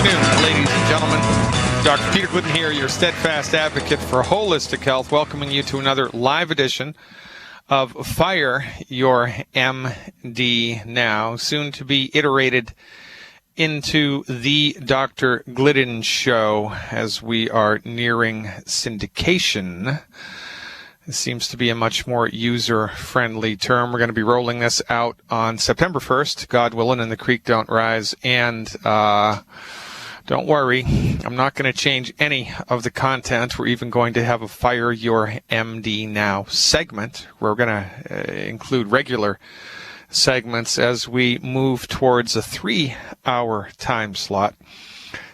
afternoon, ladies and gentlemen. Dr. Peter Glidden here, your steadfast advocate for holistic health, welcoming you to another live edition of Fire Your MD Now, soon to be iterated into the Dr. Glidden Show as we are nearing syndication. It seems to be a much more user-friendly term. We're going to be rolling this out on September 1st, God willing, and the creek don't rise. And don't worry, I'm not going to change any of the content. We're even going to have a Fire Your MD Now segment. We're going to include regular segments as we move towards a 3-hour time slot.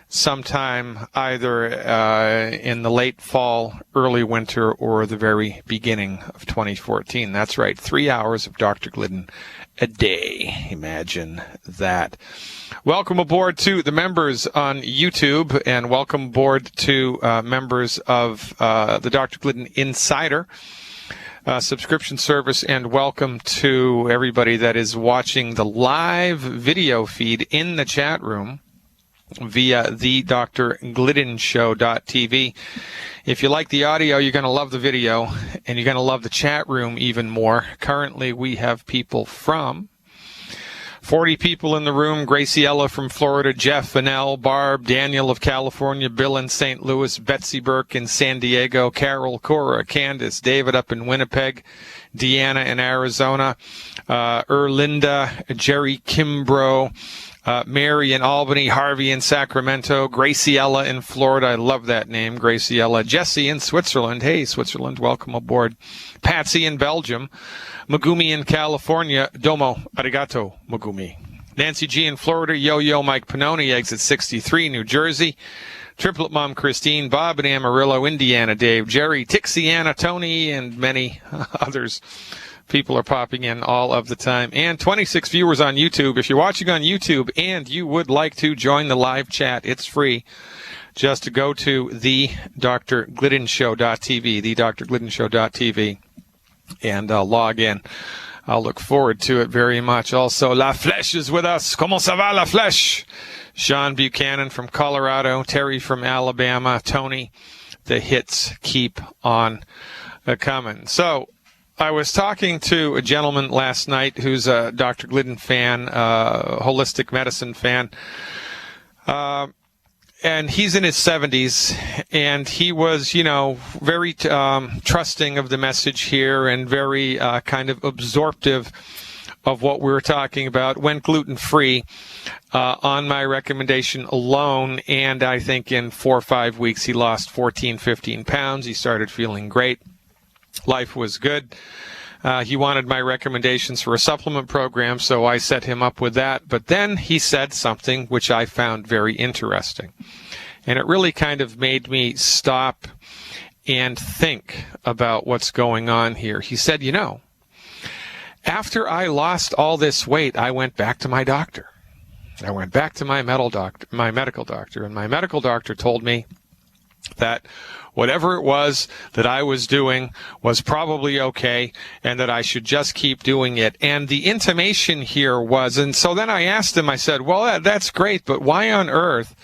Sometime either in the late fall, early winter, or the very beginning of 2014. That's right, 3 hours of Dr. Glidden a day. Imagine that. Welcome aboard to the members on YouTube, and welcome aboard to members of the Dr. Glidden Insider subscription service, and welcome to everybody that is watching the live video feed in the chat room via the drgliddenshow.tv. If you like the audio, you're going to love the video, and you're going to love the chat room even more. Currently, we have people from 40 people in the room: Graciella from Florida, Jeff, Vanell, Barb, Daniel of California, Bill in St. Louis, Betsy Burke in San Diego, Carol, Cora, Candace, David up in Winnipeg, Deanna in Arizona, Erlinda, Jerry Kimbrough, Mary in Albany, Harvey in Sacramento, Graciella in Florida. I love that name, Graciella. Jesse in Switzerland. Hey, Switzerland, welcome aboard. Patsy in Belgium. Megumi in California. Domo arigato, Megumi. Nancy G in Florida. Yo-Yo Mike Panoni, exit 63, New Jersey. Triplet Mom Christine. Bob in Amarillo, Indiana. Dave, Jerry, Tixiana, Tony, and many others. People are popping in all of the time. And 26 viewers on YouTube. If you're watching on YouTube and you would like to join the live chat, it's free. Just to go to the drgliddenshow.tv, the drgliddenshow.tv, and log in. I'll look forward to it very much. Also, La Flèche is with us. Comment ça va, La Flèche? Sean Buchanan from Colorado, Terry from Alabama, Tony. The hits keep on coming. So, I was talking to a gentleman last night who's a Dr. Glidden fan, holistic medicine fan, and he's in his 70s, and he was, very trusting of the message here and very kind of absorptive of what we were talking about. Went gluten-free on my recommendation alone, and I think in 4 or 5 weeks he lost 14, 15 pounds. He started feeling great. Life was good. He wanted my recommendations for a supplement program, so I set him up with that. But then he said something which I found very interesting. And it really kind of made me stop and think about what's going on here. He said, after I lost all this weight, I went back to my doctor. I went back to my medical doctor, and my medical doctor told me that whatever it was that I was doing was probably okay, and that I should just keep doing it. And the intimation here was, and so then I asked him, I said, well, that's great, but why on earth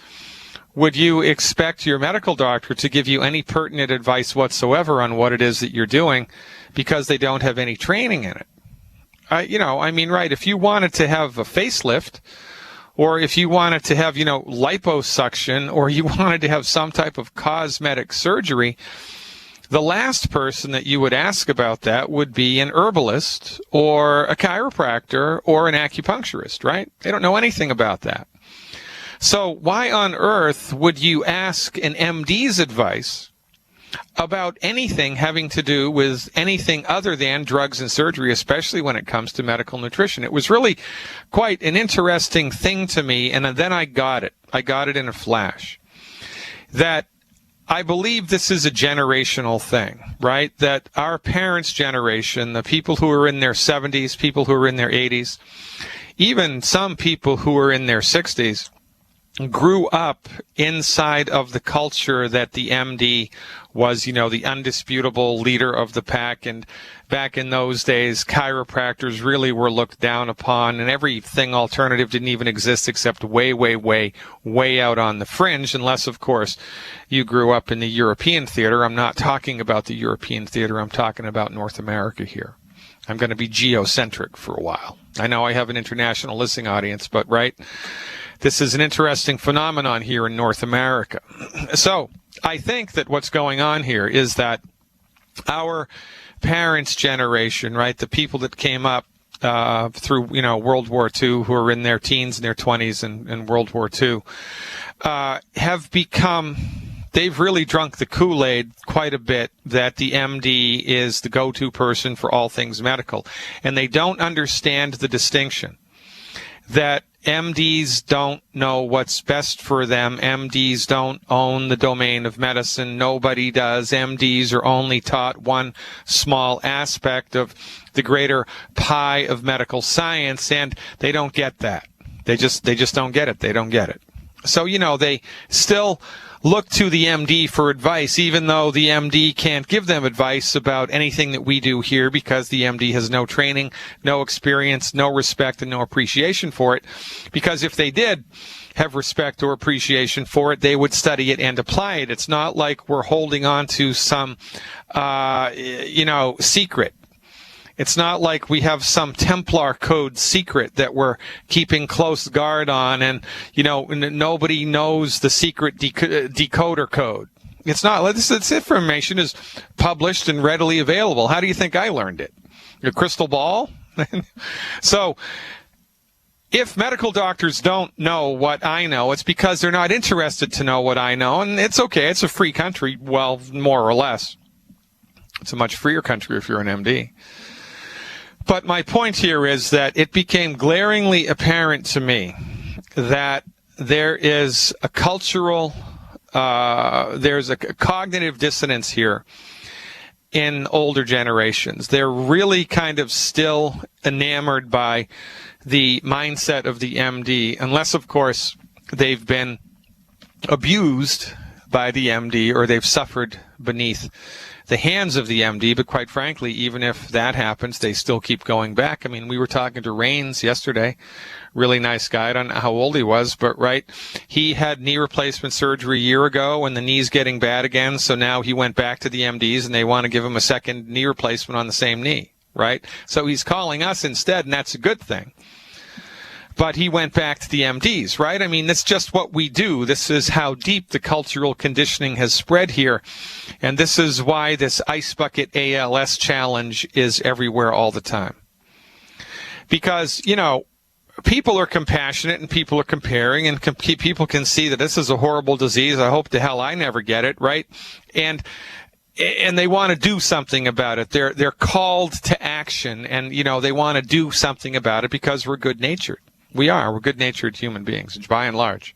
would you expect your medical doctor to give you any pertinent advice whatsoever on what it is that you're doing, because they don't have any training in it? Right, if you wanted to have a facelift, or if you wanted to have, liposuction, or you wanted to have some type of cosmetic surgery, the last person that you would ask about that would be an herbalist or a chiropractor or an acupuncturist, right? They don't know anything about that. So why on earth would you ask an MD's advice about anything having to do with anything other than drugs and surgery, especially when it comes to medical nutrition? It was really quite an interesting thing to me, and then I got it. I got it in a flash. That I believe this is a generational thing, right? That our parents' generation, the people who are in their 70s, people who are in their 80s, even some people who are in their 60s, grew up inside of the culture that the MD was, the undisputable leader of the pack. And back in those days, chiropractors really were looked down upon, and everything alternative didn't even exist except way, way, way, way out on the fringe, unless, of course, you grew up in the European theater. I'm not talking about the European theater. I'm talking about North America here. I'm going to be geocentric for a while. I know I have an international listening audience, but right, this is an interesting phenomenon here in North America. So I think that what's going on here is that our parents' generation, right, the people that came up through, World War II, who are in their teens and their 20s and World War II, have become... They've really drunk the Kool-Aid quite a bit that the MD is the go-to person for all things medical. And they don't understand the distinction that MDs don't know what's best for them. MDs don't own the domain of medicine. Nobody does. MDs are only taught one small aspect of the greater pie of medical science, and they don't get that. They just don't get it. They don't get it. So, they still look to the MD for advice, even though the MD can't give them advice about anything that we do here because the MD has no training, no experience, no respect, and no appreciation for it. Because if they did have respect or appreciation for it, they would study it and apply it. It's not like we're holding on to some, secret. It's not like we have some Templar code secret that we're keeping close guard on and, nobody knows the secret decoder code. It's not. This information is published and readily available. How do you think I learned it? Your crystal ball? So, if medical doctors don't know what I know, it's because they're not interested to know what I know. And it's okay. It's a free country. Well, more or less. It's a much freer country if you're an MD. But my point here is that it became glaringly apparent to me that there is a cultural, there's a cognitive dissonance here in older generations. They're really kind of still enamored by the mindset of the MD, unless, of course, they've been abused by the MD or they've suffered beneath the hands of the MD. But quite frankly, even if that happens, they still keep going back. I mean, we were talking to Rains yesterday, really nice guy. I don't know how old he was, but right, he had knee replacement surgery a year ago and the knee's getting bad again. So now he went back to the MDs and they want to give him a second knee replacement on the same knee, right? So he's calling us instead, and that's a good thing. But he went back to the MDs, right? I mean, that's just what we do. This is how deep the cultural conditioning has spread here. And this is why this Ice Bucket ALS challenge is everywhere all the time. Because, people are compassionate and people are comparing and people can see that this is a horrible disease. I hope to hell I never get it, right? And they want to do something about it. They're called to action and, they want to do something about it because we're good-natured. We're good-natured human beings, by and large.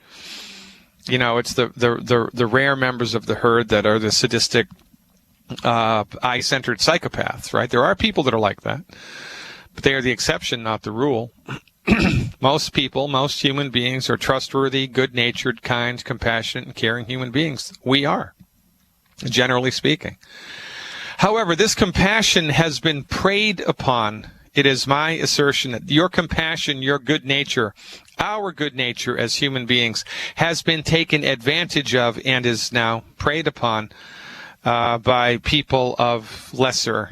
It's the rare members of the herd that are the sadistic, I-centered psychopaths, right? There are people that are like that, but they are the exception, not the rule. Most human beings are trustworthy, good-natured, kind, compassionate, and caring human beings. We are, generally speaking. However, this compassion has been preyed upon. It is my assertion that your compassion, your good nature, our good nature as human beings has been taken advantage of and is now preyed upon by people of lesser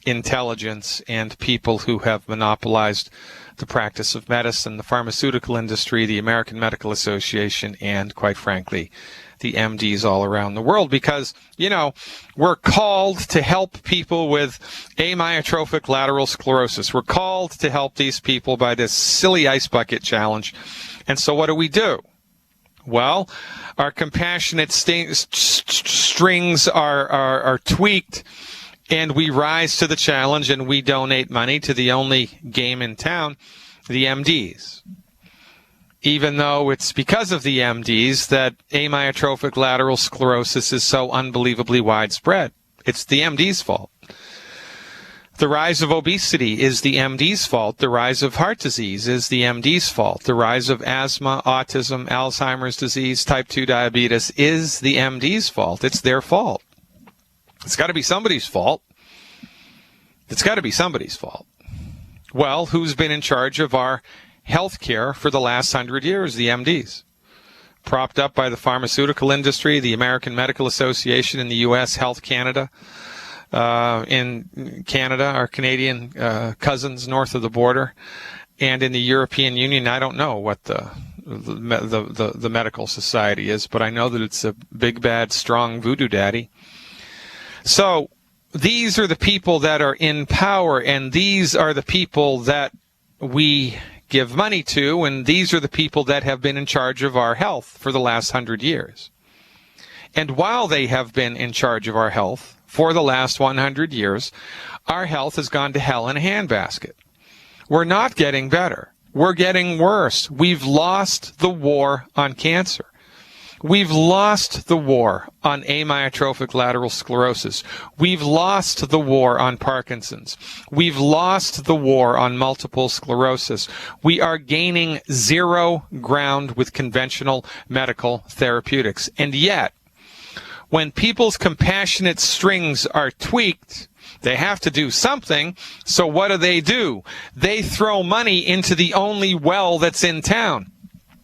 intelligence and people who have monopolized the practice of medicine, the pharmaceutical industry, the American Medical Association, and quite frankly, the MDs all around the world, because, we're called to help people with amyotrophic lateral sclerosis. We're called to help these people by this silly ice bucket challenge. And so what do? Well, our compassionate strings are tweaked, and we rise to the challenge, and we donate money to the only game in town, the MDs. Even though it's because of the MDs that amyotrophic lateral sclerosis is so unbelievably widespread. It's the MD's fault. The rise of obesity is the MD's fault. The rise of heart disease is the MD's fault. The rise of asthma, autism, Alzheimer's disease, type 2 diabetes is the MD's fault. It's their fault. It's got to be somebody's fault. It's got to be somebody's fault. Well, who's been in charge of our health care for the last 100 years? The MDs. Propped up by the pharmaceutical industry, the American Medical Association in the U.S., Health Canada. In Canada, our Canadian cousins north of the border, and in the European Union. I don't know what the medical society is, but I know that it's a big, bad, strong voodoo daddy. So these are the people that are in power, and these are the people that we give money to, and these are the people that have been in charge of our health for the last 100 years. And while they have been in charge of our health for the last 100 years, our health has gone to hell in a handbasket. We're not getting better. We're getting worse. We've lost the war on cancer. We've lost the war on amyotrophic lateral sclerosis. We've lost the war on Parkinson's. We've lost the war on multiple sclerosis. We are gaining zero ground with conventional medical therapeutics. And yet, when people's compassionate strings are tweaked, they have to do something. So what do? They throw money into the only well that's in town.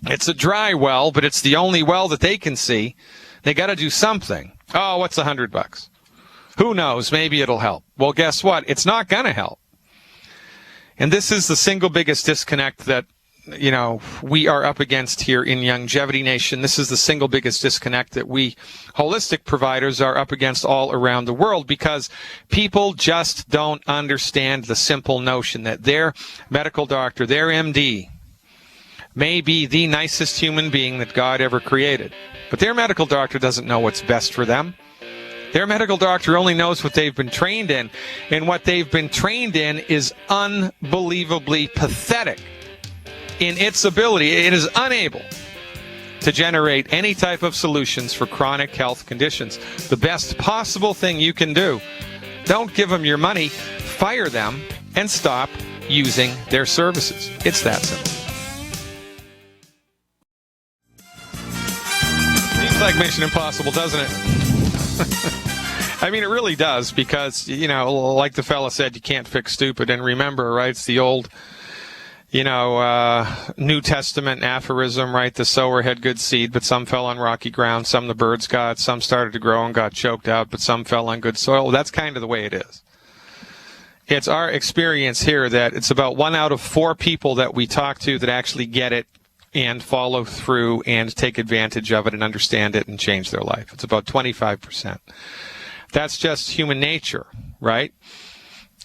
It's a dry well, but it's the only well that they can see. They got to do something. Oh, what's $100? Who knows? Maybe it'll help. Well, guess what? It's not going to help. And this is the single biggest disconnect that we are up against here in Youngevity Nation. This is the single biggest disconnect that we holistic providers are up against all around the world, because people just don't understand the simple notion that their medical doctor, their MD, may be the nicest human being that God ever created, but their medical doctor doesn't know what's best for them. Their medical doctor only knows what they've been trained in, and what they've been trained in is unbelievably pathetic in its ability. It is unable to generate any type of solutions for chronic health conditions. The best possible thing you can do, don't give them your money, fire them, and stop using their services. It's that simple. Seems like Mission Impossible, doesn't it? I mean, it really does, because, like the fella said, you can't fix stupid. And remember, right, it's the old New Testament aphorism, right? The sower had good seed, but some fell on rocky ground. Some the birds got, some started to grow and got choked out, but some fell on good soil. Well, that's kind of the way it is. It's our experience here that it's about 1 out of 4 people that we talk to that actually get it and follow through and take advantage of it and understand it and change their life. It's about 25%. That's just human nature, right?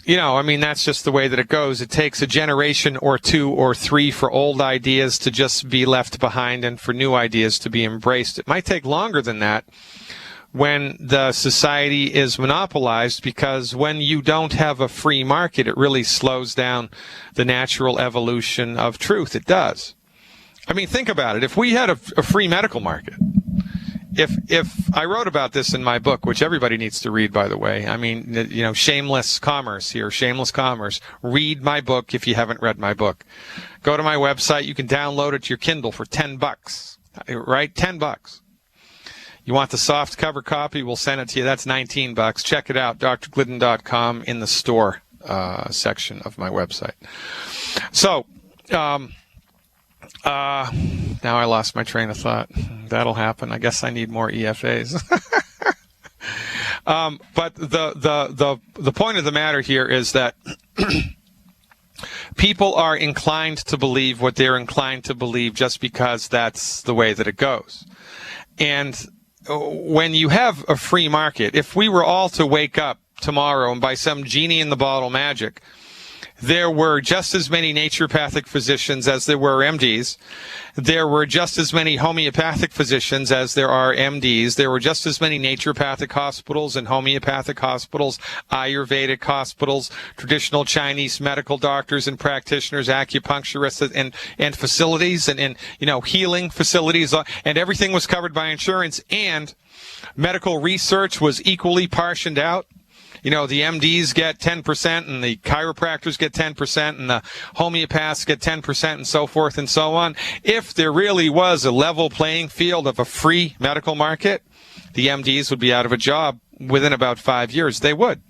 That's just the way that it goes. It takes a generation or 2 or 3 for old ideas to just be left behind and for new ideas to be embraced. It might take longer than that when the society is monopolized, because when you don't have a free market, it really slows down the natural evolution of truth. It does. I mean, think about it. If we had a free medical market, if I wrote about this in my book, which everybody needs to read, by the way. I mean, shameless commerce here, shameless commerce. Read my book if you haven't read my book. Go to my website. You can download it to your Kindle for $10, right? $10. You want the soft cover copy? We'll send it to you. That's $19. Check it out, drglidden.com, in the store section of my website. So, now I lost my train of thought. That'll happen. I guess I need more EFAs. But the point of the matter here is that people are inclined to believe what they're inclined to believe just because that's the way that it goes. And when you have a free market, if we were all to wake up tomorrow and by some genie in the bottle magic, there were just as many naturopathic physicians as there were MDs. There were just as many homeopathic physicians as there are MDs. There were just as many naturopathic hospitals and homeopathic hospitals, Ayurvedic hospitals, traditional Chinese medical doctors and practitioners, acupuncturists and facilities and healing facilities, and everything was covered by insurance, and medical research was equally portioned out. the MDs get 10% and the chiropractors get 10% and the homeopaths get 10% and so forth and so on. If there really was a level playing field of a free medical market, the MDs would be out of a job within about 5 years. They would.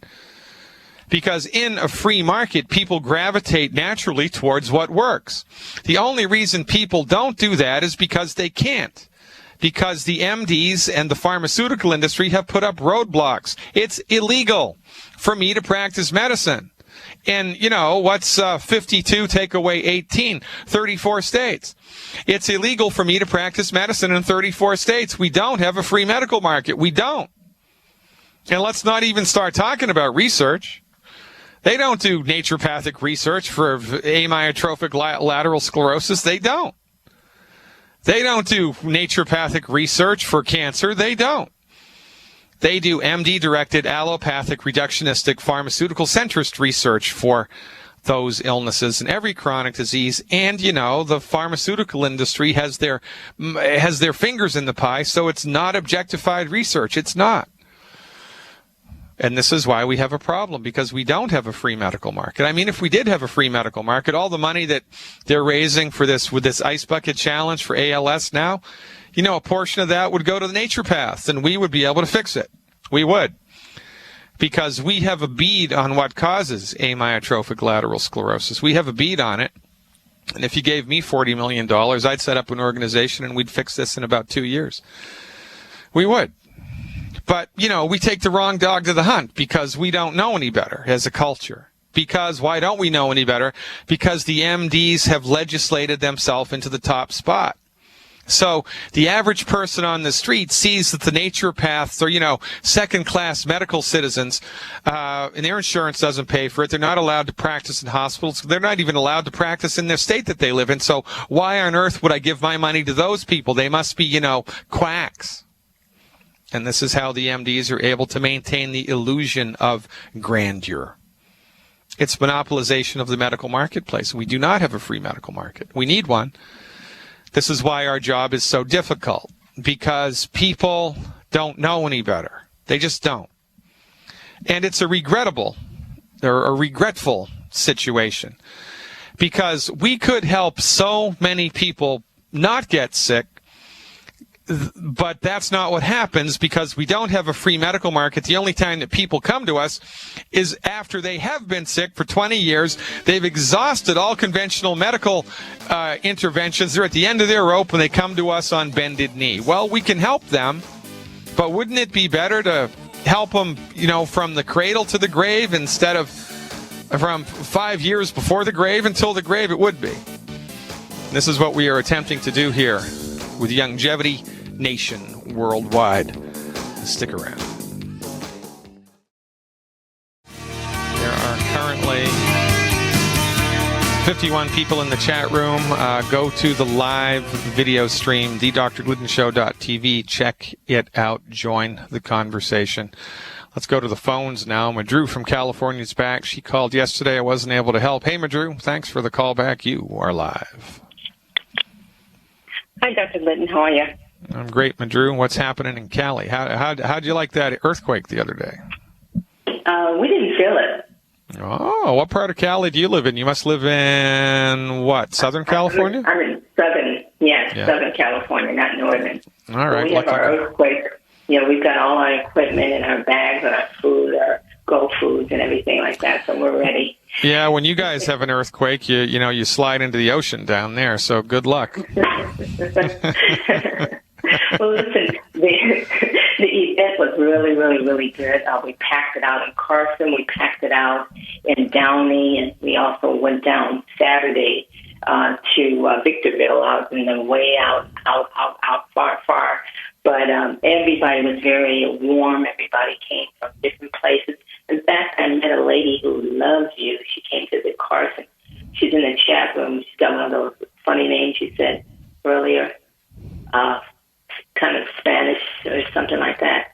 Because in a free market, people gravitate naturally towards what works. The only reason people don't do that is because they can't. Because the MDs and the pharmaceutical industry have put up roadblocks. It's illegal for me to practice medicine. And, what's 52 take away 18? 34 states. It's illegal for me to practice medicine in 34 states. We don't have a free medical market. We don't. And let's not even start talking about research. They don't do naturopathic research for amyotrophic lateral sclerosis. They don't. They don't do naturopathic research for cancer. They don't. They do MD-directed allopathic reductionistic pharmaceutical centrist research for those illnesses and every chronic disease. And, the pharmaceutical industry has their fingers in the pie, so it's not objectified research. It's not. And this is why we have a problem, because we don't have a free medical market. I mean, if we did have a free medical market, all the money that they're raising for this, with this ice bucket challenge for ALS now, a portion of that would go to the naturopaths, and we would be able to fix it. We would. Because we have a bead on what causes amyotrophic lateral sclerosis. We have a bead on it. And if you gave me $40 million, I'd set up an organization and we'd fix this in about 2 years. We would. But, we take the wrong dog to the hunt because we don't know any better as a culture. Because why don't we know any better? Because the MDs have legislated themselves into the top spot. So the average person on the street sees that the naturopaths are, second-class medical citizens, and their insurance doesn't pay for it. They're not allowed to practice in hospitals. They're not even allowed to practice in their state that they live in. So why on earth would I give my money to those people? They must be, quacks. And this is how the MDs are able to maintain the illusion of grandeur. It's monopolization of the medical marketplace. We do not have a free medical market. We need one. This is why our job is so difficult, because people don't know any better. They just don't. And it's a regretful situation, because we could help so many people not get sick, but that's not what happens because we don't have a free medical market. The only time that people come to us is after they have been sick for 20 years. They've exhausted all conventional medical interventions. They're at the end of their rope and they come to us on bended knee. Well, we can help them, but wouldn't it be better to help them, from the cradle to the grave instead of from 5 years before the grave until the grave? It would be. This is what we are attempting to do here with Longevity Nation worldwide. Stick around. There are currently 51 people in the chat room. Go to the live video stream, thedrglutenshow.tv. Check it out. Join the conversation. Let's go to the phones now. Madru from California is back. She called yesterday. I wasn't able to help. Hey, Madru, thanks for the call back. You are live. Hi, Dr. Glidden. How are you? I'm great, Madru. What's happening in Cali? How'd you like that earthquake the other day? We didn't feel it. Oh, what part of Cali do you live in? You must live in, what, Southern California? I'm in Southern California, not Northern. All right. We have our earthquake. We've got all our equipment and our bags and our food, our Go Foods and everything like that, so we're ready. Yeah, when you guys have an earthquake, you slide into the ocean down there, so good luck. Well, listen, the event was really, really, really good. We packed it out in Carson. We packed it out in Downey, and we also went down Saturday to Victorville, out in the way out, far. But everybody was very warm. Everybody came from different places. In fact, I met a lady who loves you. She came to the Carson. She's in the chat room. She's got one of those funny names she said earlier, kind of Spanish or something like that.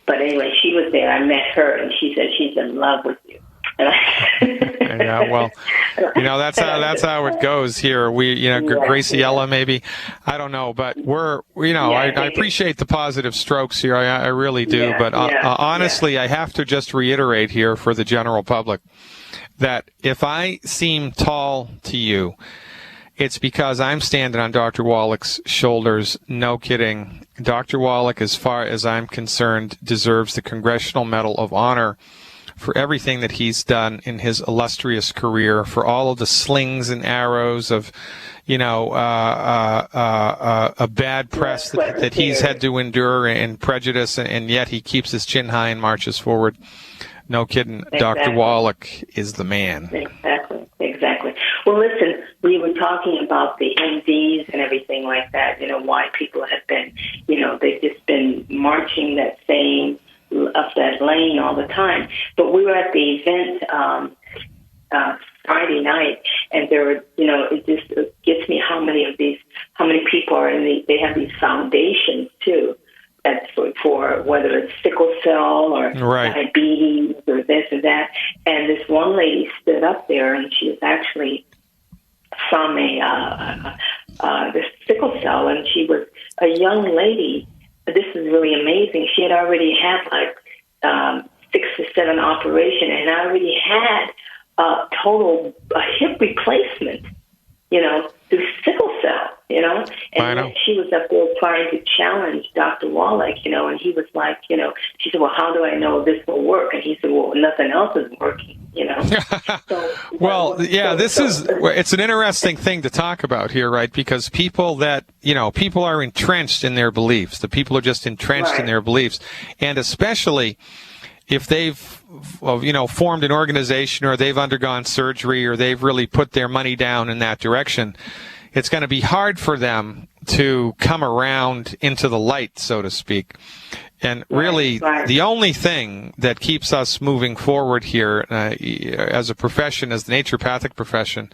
But anyway, she was there. I met her, and she said she's in love with you. Yeah, well, That's how it goes here. Graciela, maybe, I don't know, but I appreciate the positive strokes here. I really do. But honestly, I have to just reiterate here for the general public that if I seem tall to you, it's because I'm standing on Dr. Wallach's shoulders. No kidding. Dr. Wallach, as far as I'm concerned, deserves the Congressional Medal of Honor for everything that he's done in his illustrious career, for all of the slings and arrows of, a bad press that he's had to endure and prejudice, and yet he keeps his chin high and marches forward. No kidding. Exactly. Dr. Wallach is the man. Exactly. Well, listen, we were talking about the MDs and everything like that, why people have been, they've just been marching that same up that lane all the time. But we were at the event Friday night, and there were, it just gets me how many people are they have these foundations too. That's for whether it's sickle cell or diabetes or this or that. And this one lady stood up there, and she was actually from the sickle cell, and she was a young lady. This is really amazing. She had already had 6 or 7 operations, and already had a hip replacement, through sickle cell, and she was up there trying to challenge Dr. Wallach, and he was like, she said, well, how do I know this will work? And he said, well, nothing else is working, it's an interesting thing to talk about here, right? Because people are entrenched in their beliefs. The people are just entrenched in their beliefs. And especially if they've, formed an organization, or they've undergone surgery, or they've really put their money down in that direction, it's going to be hard for them to come around into the light, so to speak. And really, the only thing that keeps us moving forward here as a profession, as the naturopathic profession,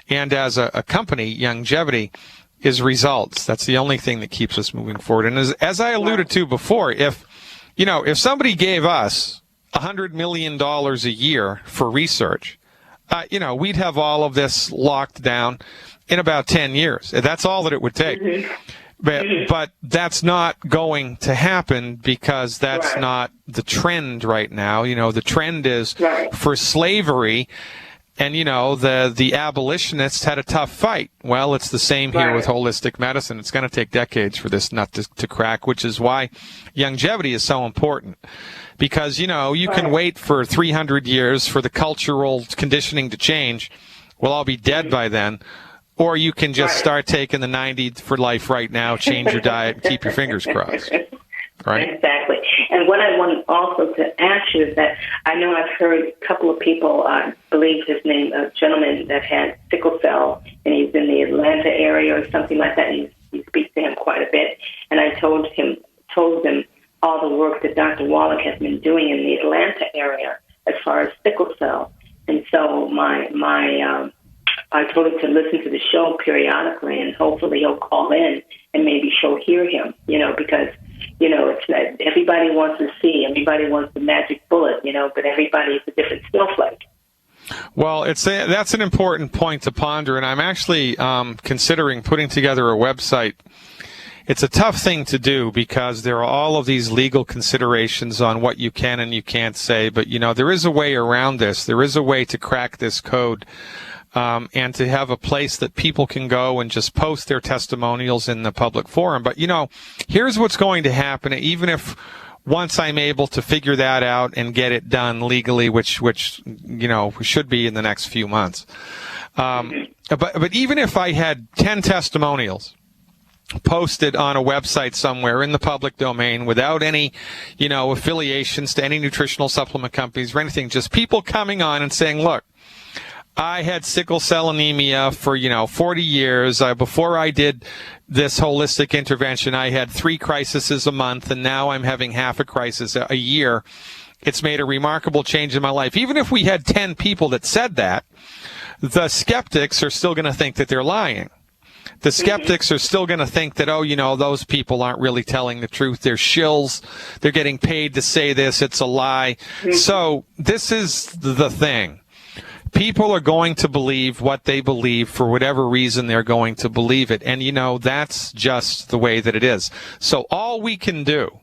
and as a company, Youngevity, is results. That's the only thing that keeps us moving forward. And as I alluded to before, if somebody gave us $100 million a year for research, we'd have all of this locked down in about 10 years. That's all that it would take. Mm-hmm. But that's not going to happen, because that's not the trend right now. The trend is for slavery. And, the abolitionists had a tough fight. Well, it's the same here with holistic medicine. It's going to take decades for this nut to crack, which is why Youngevity is so important. Because, you can wait for 300 years for the cultural conditioning to change. We'll all be dead by then. Or you can just start taking the 90 for life right now, change your diet, and keep your fingers crossed. Right? Exactly. And what I want also to ask you is that I know I've heard a couple of people, I believe his name, a gentleman that had sickle cell, and he's in the Atlanta area or something like that. You speak to him quite a bit. And I told them all the work that Dr. Wallach has been doing in the Atlanta area as far as sickle cell. And so I told him to listen to the show periodically, and hopefully he'll call in and maybe she'll hear him, because, it's not, everybody wants to see, everybody wants the magic bullet, but everybody is a different snowflake. Well, that's an important point to ponder, and I'm actually considering putting together a website. It's a tough thing to do because there are all of these legal considerations on what you can and you can't say, but, there is a way around this. There is a way to crack this code. And to have a place that people can go and just post their testimonials in the public forum. But, here's what's going to happen, even if once I'm able to figure that out and get it done legally, which should be in the next few months. But even if I had 10 testimonials posted on a website somewhere in the public domain without any, affiliations to any nutritional supplement companies or anything, just people coming on and saying, look, I had sickle cell anemia for, 40 years. Before I did this holistic intervention, I had 3 crises a month, and now I'm having half a crisis a year. It's made a remarkable change in my life. Even if we had 10 people that said that, the skeptics are still going to think that they're lying. The skeptics are still going to think that, those people aren't really telling the truth. They're shills. They're getting paid to say this. It's a lie. So this is the thing. People are going to believe what they believe for whatever reason they're going to believe it. And, that's just the way that it is. So all we can do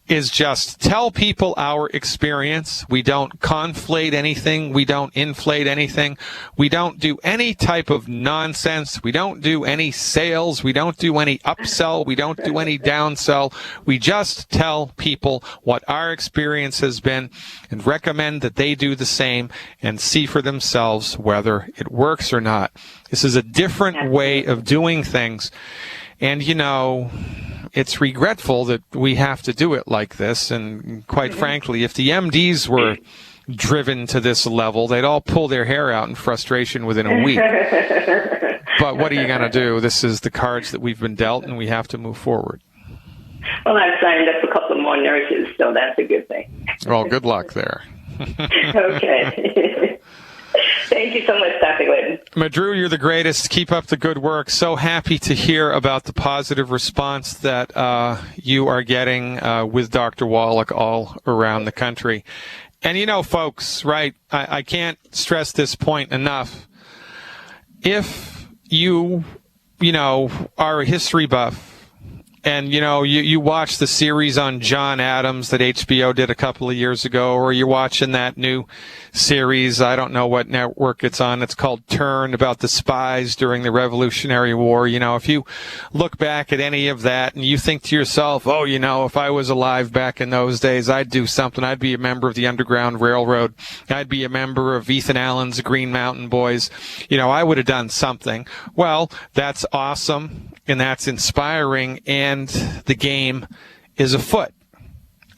is just tell people our experience. We don't conflate anything. We don't inflate anything. We don't do any type of nonsense. We don't do any sales. We don't do any upsell. We don't do any downsell. We just tell people what our experience has been and recommend that they do the same and see for themselves whether it works or not. This is a different way of doing things. And, it's regretful that we have to do it like this. And quite frankly, if the MDs were driven to this level, they'd all pull their hair out in frustration within a week. But what are you going to do? This is the cards that we've been dealt, and we have to move forward. Well, I've signed up a couple more nurses, so that's a good thing. Well, good luck there. Okay. Thank you so much, Dr. Glidden. Madru, you're the greatest. Keep up the good work. So happy to hear about the positive response that you are getting with Dr. Wallach all around the country. And, folks, right, I can't stress this point enough. If you are a history buff, and, you watch the series on John Adams that HBO did a couple of years ago, or you're watching that new series, I don't know what network it's on, it's called Turn, about the spies during the Revolutionary War. If you look back at any of that and you think to yourself, oh, if I was alive back in those days, I'd do something. I'd be a member of the Underground Railroad. I'd be a member of Ethan Allen's Green Mountain Boys. I would have done something. Well, that's awesome. And that's inspiring, and the game is afoot.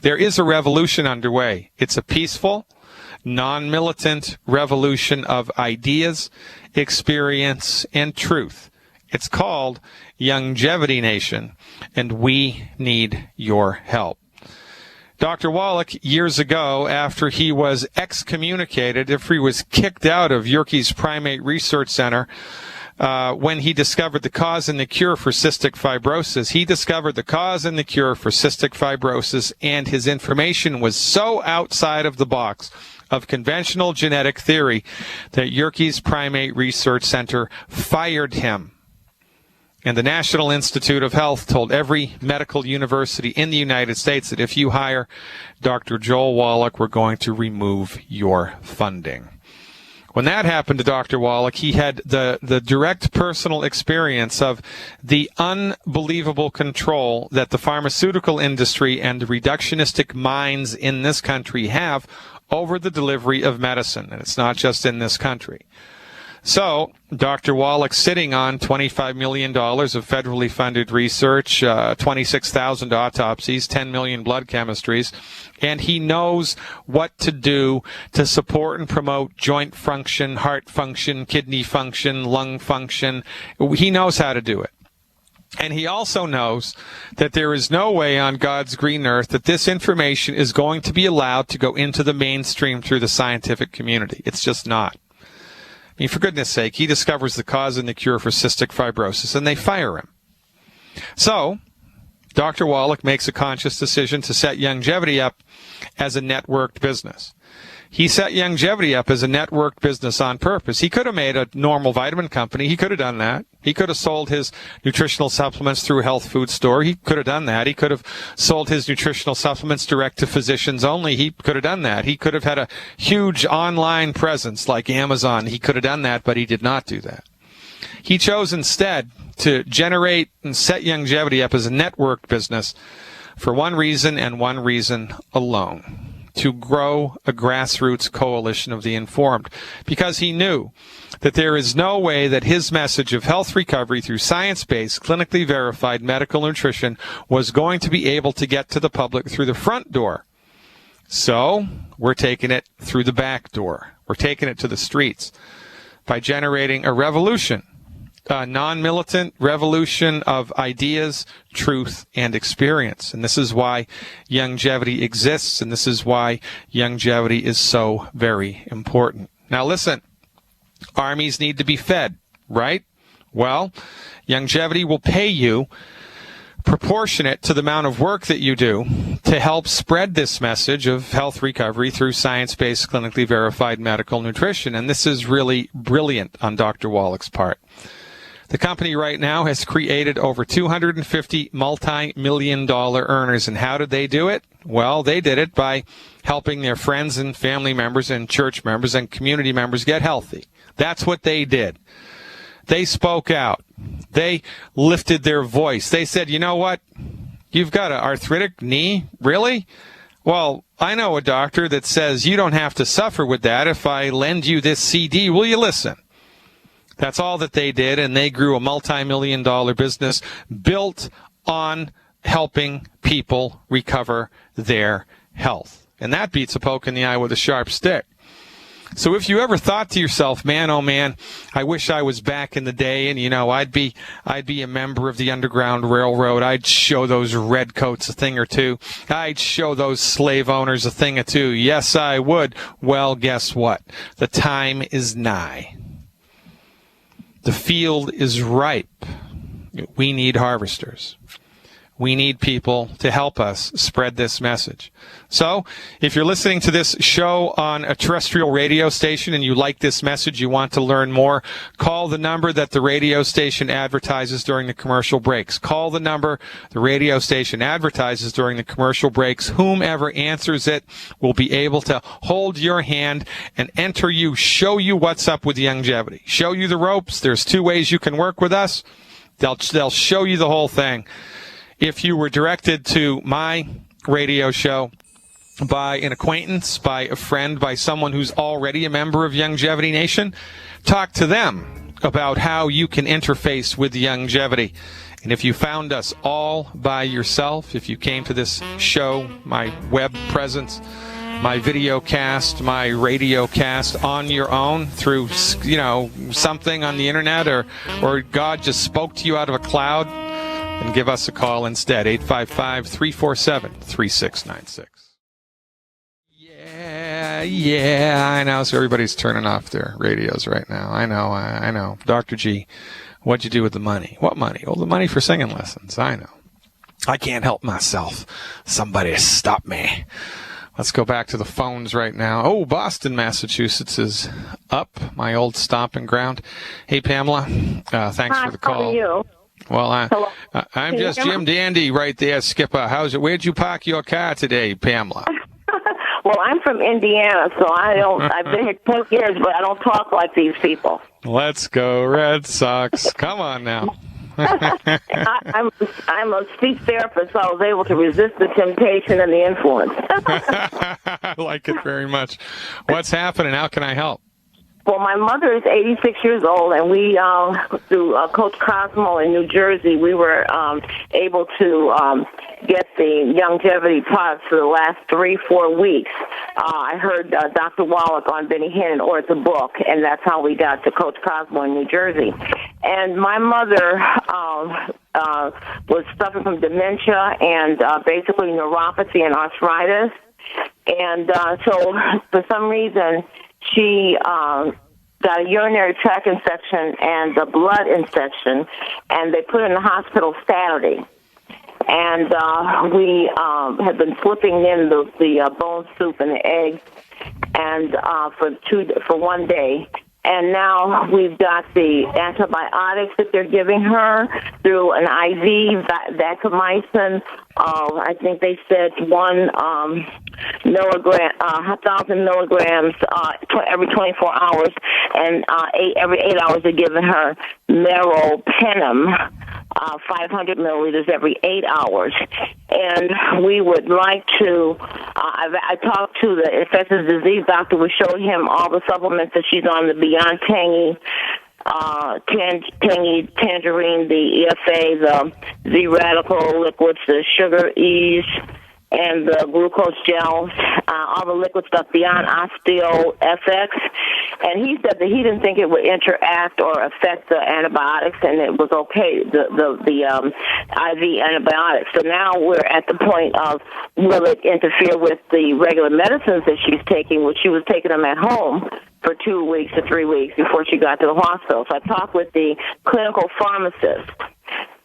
There is a revolution underway. It's a peaceful, non-militant revolution of ideas, experience, and truth. It's called Youngevity Nation, and we need your help. Dr. Wallach, years ago, after he was excommunicated, after he was kicked out of Yerkes Primate Research Center, when he discovered the cause and the cure for cystic fibrosis. He discovered the cause and the cure for cystic fibrosis, and his information was so outside of the box of conventional genetic theory that Yerkes Primate Research Center fired him. And the National Institute of Health told every medical university in the United States that if you hire Dr. Joel Wallach, we're going to remove your funding. When that happened to Dr. Wallach, he had the direct personal experience of the unbelievable control that the pharmaceutical industry and the reductionistic minds in this country have over the delivery of medicine. And it's not just in this country. So, Dr. Wallach sitting on $25 million of federally funded research, 26,000 autopsies, 10 million blood chemistries, and he knows what to do to support and promote joint function, heart function, kidney function, lung function. He knows how to do it. And he also knows that there is no way on God's green earth that this information is going to be allowed to go into the mainstream through the scientific community. It's just not. I mean, for goodness sake, he discovers the cause and the cure for cystic fibrosis, and they fire him. So, Dr. Wallach makes a conscious decision to set Youngevity up as a networked business. He set Youngevity up as a networked business on purpose. He could have made a normal vitamin company. He could have done that. He could have sold his nutritional supplements through a health food store. He could have done that. He could have sold his nutritional supplements direct to physicians only. He could have done that. He could have had a huge online presence like Amazon. He could have done that, but he did not do that. He chose instead to generate and set Youngevity up as a networked business for one reason and one reason alone: to grow a grassroots coalition of the informed, because he knew that there is no way that his message of health recovery through science-based, clinically verified medical nutrition was going to be able to get to the public through the front door. So we're taking it through the back door. We're taking it to the streets by generating a revolution, a non-militant revolution of ideas, truth, and experience. And this is why Youngevity exists, and this is why Youngevity is so very important. Now listen, armies need to be fed, right? Well, Youngevity will pay you proportionate to the amount of work that you do to to help spread this message of health recovery through science-based, clinically verified medical nutrition. And this is really brilliant on Dr. Wallach's part. The company right now has created over 250 multi-million-dollar earners. And how did they do it? Well, they did it by helping their friends and family members and church members and community members get healthy. That's what they did. They spoke out. They lifted their voice. They said, you know what? You've got an arthritic knee? Really? Well, I know a doctor that says you don't have to suffer with that. If I lend you this CD, will you listen? That's all that they did, and they grew a multi-million-dollar business built on helping people recover their health. And that beats a poke in the eye with a sharp stick. So if you ever thought to yourself, man, oh man, I wish I was back in the day and, I'd be a member of the Underground Railroad. I'd show those redcoats a thing or two. I'd show those slave owners a thing or two. Yes, I would. Well, guess what? The time is nigh. The field is ripe. We need harvesters. We need people to help us spread this message. So, if you're listening to this show on a terrestrial radio station and you like this message, you want to learn more, call the number that the radio station advertises during the commercial breaks. Call the number the radio station advertises during the commercial breaks. Whomever answers it will be able to hold your hand and enter you, show you what's up with longevity, show you the ropes. There's 2 ways you can work with us. They'll show you the whole thing. If you were directed to my radio show by an acquaintance, by a friend, by someone who's already a member of Longevity Nation, talk to them about how you can interface with Longevity. And if you found us all by yourself, if you came to this show, my web presence, my video cast, my radio cast on your own through, something on the internet, or God just spoke to you out of a cloud, and give us a call instead, 855-347-3696. Yeah, I know. So everybody's turning off their radios right now. I know. Dr. G, what'd you do with the money? What money? Well, the money for singing lessons. I know. I can't help myself. Somebody stop me. Let's go back to the phones right now. Oh, Boston, Massachusetts is up, my old stomping ground. Hey, Pamela, thanks for the call. How are you? Well, I'm just Jim Dandy right there, Skipper. Where'd you park your car today, Pamela? Well, I'm from Indiana, so I've been here 20 years, but I don't talk like these people. Let's go, Red Sox. Come on now. I'm a speech therapist, so I was able to resist the temptation and the influence. I like it very much. What's happening? How can I help? Well, my mother is 86 years old, and we, through Coach Cosmo in New Jersey, we were able to get the longevity products for the last 3-4 weeks. I heard Dr. Wallach on Benny Hinn or the book, and that's how we got to Coach Cosmo in New Jersey. And my mother was suffering from dementia and basically neuropathy and arthritis. And so for some reason, she got a urinary tract infection and a blood infection, and they put her in the hospital Saturday. And we had been slipping in the bone soup and the eggs, and for 1 day. And now we've got the antibiotics that they're giving her through an IV, vancomycin. I think they said 1 1,000 milligrams every 24 hours, and every 8 hours they're giving her meropenem, 500 milliliters every 8 hours. And we would like to, I talked to the infectious disease doctor. We showed him all the supplements that she's on, the Beyond Tangy, Tangerine, the EFA, the Z-Radical liquids, the Sugar Ease, and the glucose gels, all the liquid stuff, Beyond Osteo FX. And he said that he didn't think it would interact or affect the antibiotics, and it was okay, the IV antibiotics. So now we're at the point of, will it interfere with the regular medicines that she's taking, which she was taking them at home for 2 weeks to 3 weeks before she got to the hospital. So I talked with the clinical pharmacist,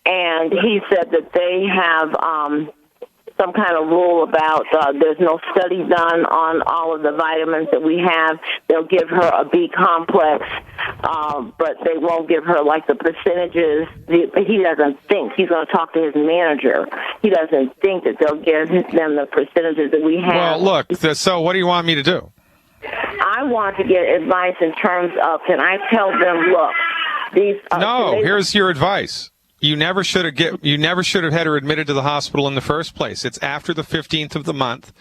and he said that they have some kind of rule about there's no study done on all of the vitamins that we have. They'll give her a B complex, but they won't give her like the percentages. He doesn't think. He's going to talk to his manager. He doesn't think that they'll give them the percentages that we have. Well, look, so what do you want me to do? I want to get advice in terms of, can I tell them, look, these... No, here's your advice. You never should have had her admitted to the hospital in the first place. It's after the 15th of the month.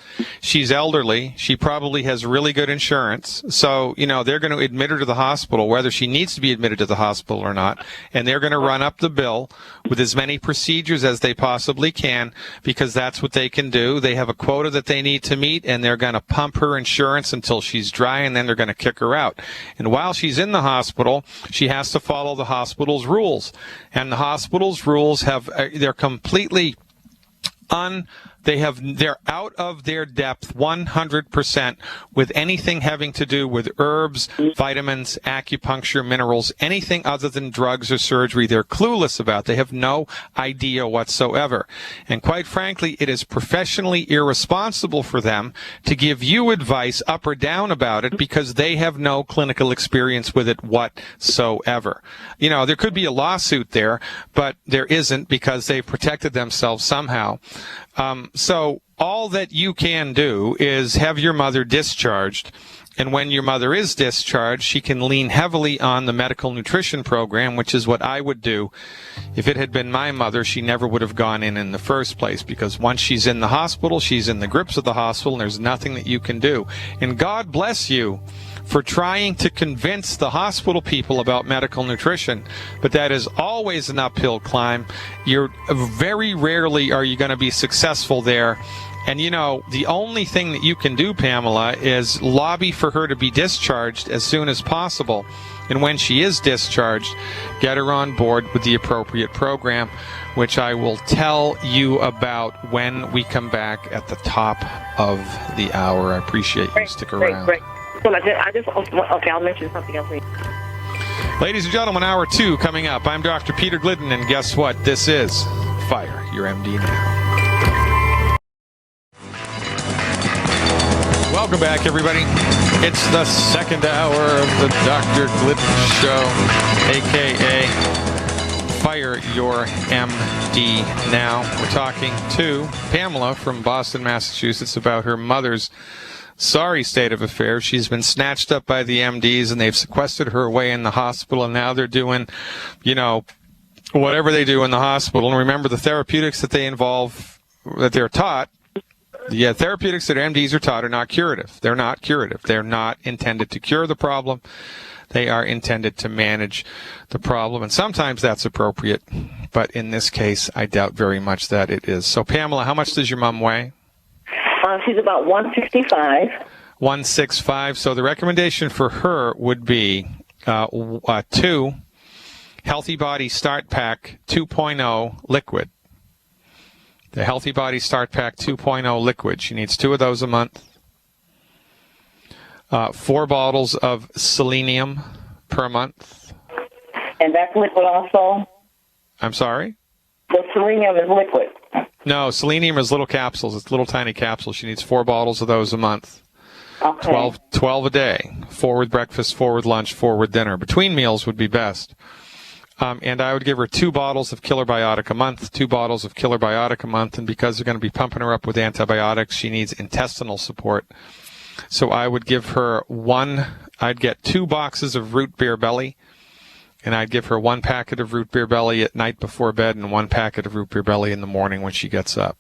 She's elderly. She probably has really good insurance. So, they're going to admit her to the hospital, whether she needs to be admitted to the hospital or not. And they're going to run up the bill with as many procedures as they possibly can, because that's what they can do. They have a quota that they need to meet, and they're going to pump her insurance until she's dry, and then they're going to kick her out. And while she's in the hospital, she has to follow the hospital's rules. And the hospital's rules they're completely they're out of their depth 100% with anything having to do with herbs, vitamins, acupuncture, minerals, anything other than drugs or surgery. They're clueless about. They have no idea whatsoever. And quite frankly, it is professionally irresponsible for them to give you advice up or down about it, because they have no clinical experience with it whatsoever. There could be a lawsuit there, but there isn't, because they've protected themselves somehow. So all that you can do is have your mother discharged. And when your mother is discharged, she can lean heavily on the medical nutrition program, which is what I would do. If it had been my mother, she never would have gone in the first place, because once she's in the hospital, she's in the grips of the hospital, and there's nothing that you can do. And God bless you for trying to convince the hospital people about medical nutrition, but that is always an uphill climb. Very rarely are you going to be successful there. And the only thing that you can do, Pamela, is lobby for her to be discharged as soon as possible. And when she is discharged, get her on board with the appropriate program, which I will tell you about when we come back at the top of the hour. I appreciate you. Stick around. Great. So I'll mention something else. Ladies and gentlemen, hour 2 coming up. I'm Dr. Peter Glidden, and guess what? This is Fire Your MD Now. Welcome back, everybody. It's the second hour of the Dr. Glidden Show, a.k.a. Fire Your MD Now. We're talking to Pamela from Boston, Massachusetts, about her mother's sorry state of affairs. She's been snatched up by the MDs, and they've sequestered her away in the hospital, and now they're doing, whatever they do in the hospital. And remember, the therapeutics that they're taught, the therapeutics that MDs are taught are not curative. They're not curative. They're not intended to cure the problem. They are intended to manage the problem, and sometimes that's appropriate, but in this case, I doubt very much that it is. So, Pamela, how much does your mom weigh? She's about 165. 165. So the recommendation for her would be 2 Healthy Body Start Pack 2.0 liquid. The Healthy Body Start Pack 2.0 liquid. She needs 2 of those a month. 4 bottles of selenium per month. And that's liquid also? I'm sorry? The selenium is liquid. No, selenium is little capsules. It's little tiny capsules. She needs 4 bottles of those a month. Okay. 12 a day. 4 with breakfast, 4 with lunch, 4 with dinner. Between meals would be best. And I would give her 2 bottles of Killer Biotic a month, 2 bottles of Killer Biotic a month. And because they're going to be pumping her up with antibiotics, she needs intestinal support. So I would give her I'd get 2 boxes of Root Beer Belly. And I'd give her 1 packet of Root Beer Belly at night before bed and 1 packet of Root Beer Belly in the morning when she gets up.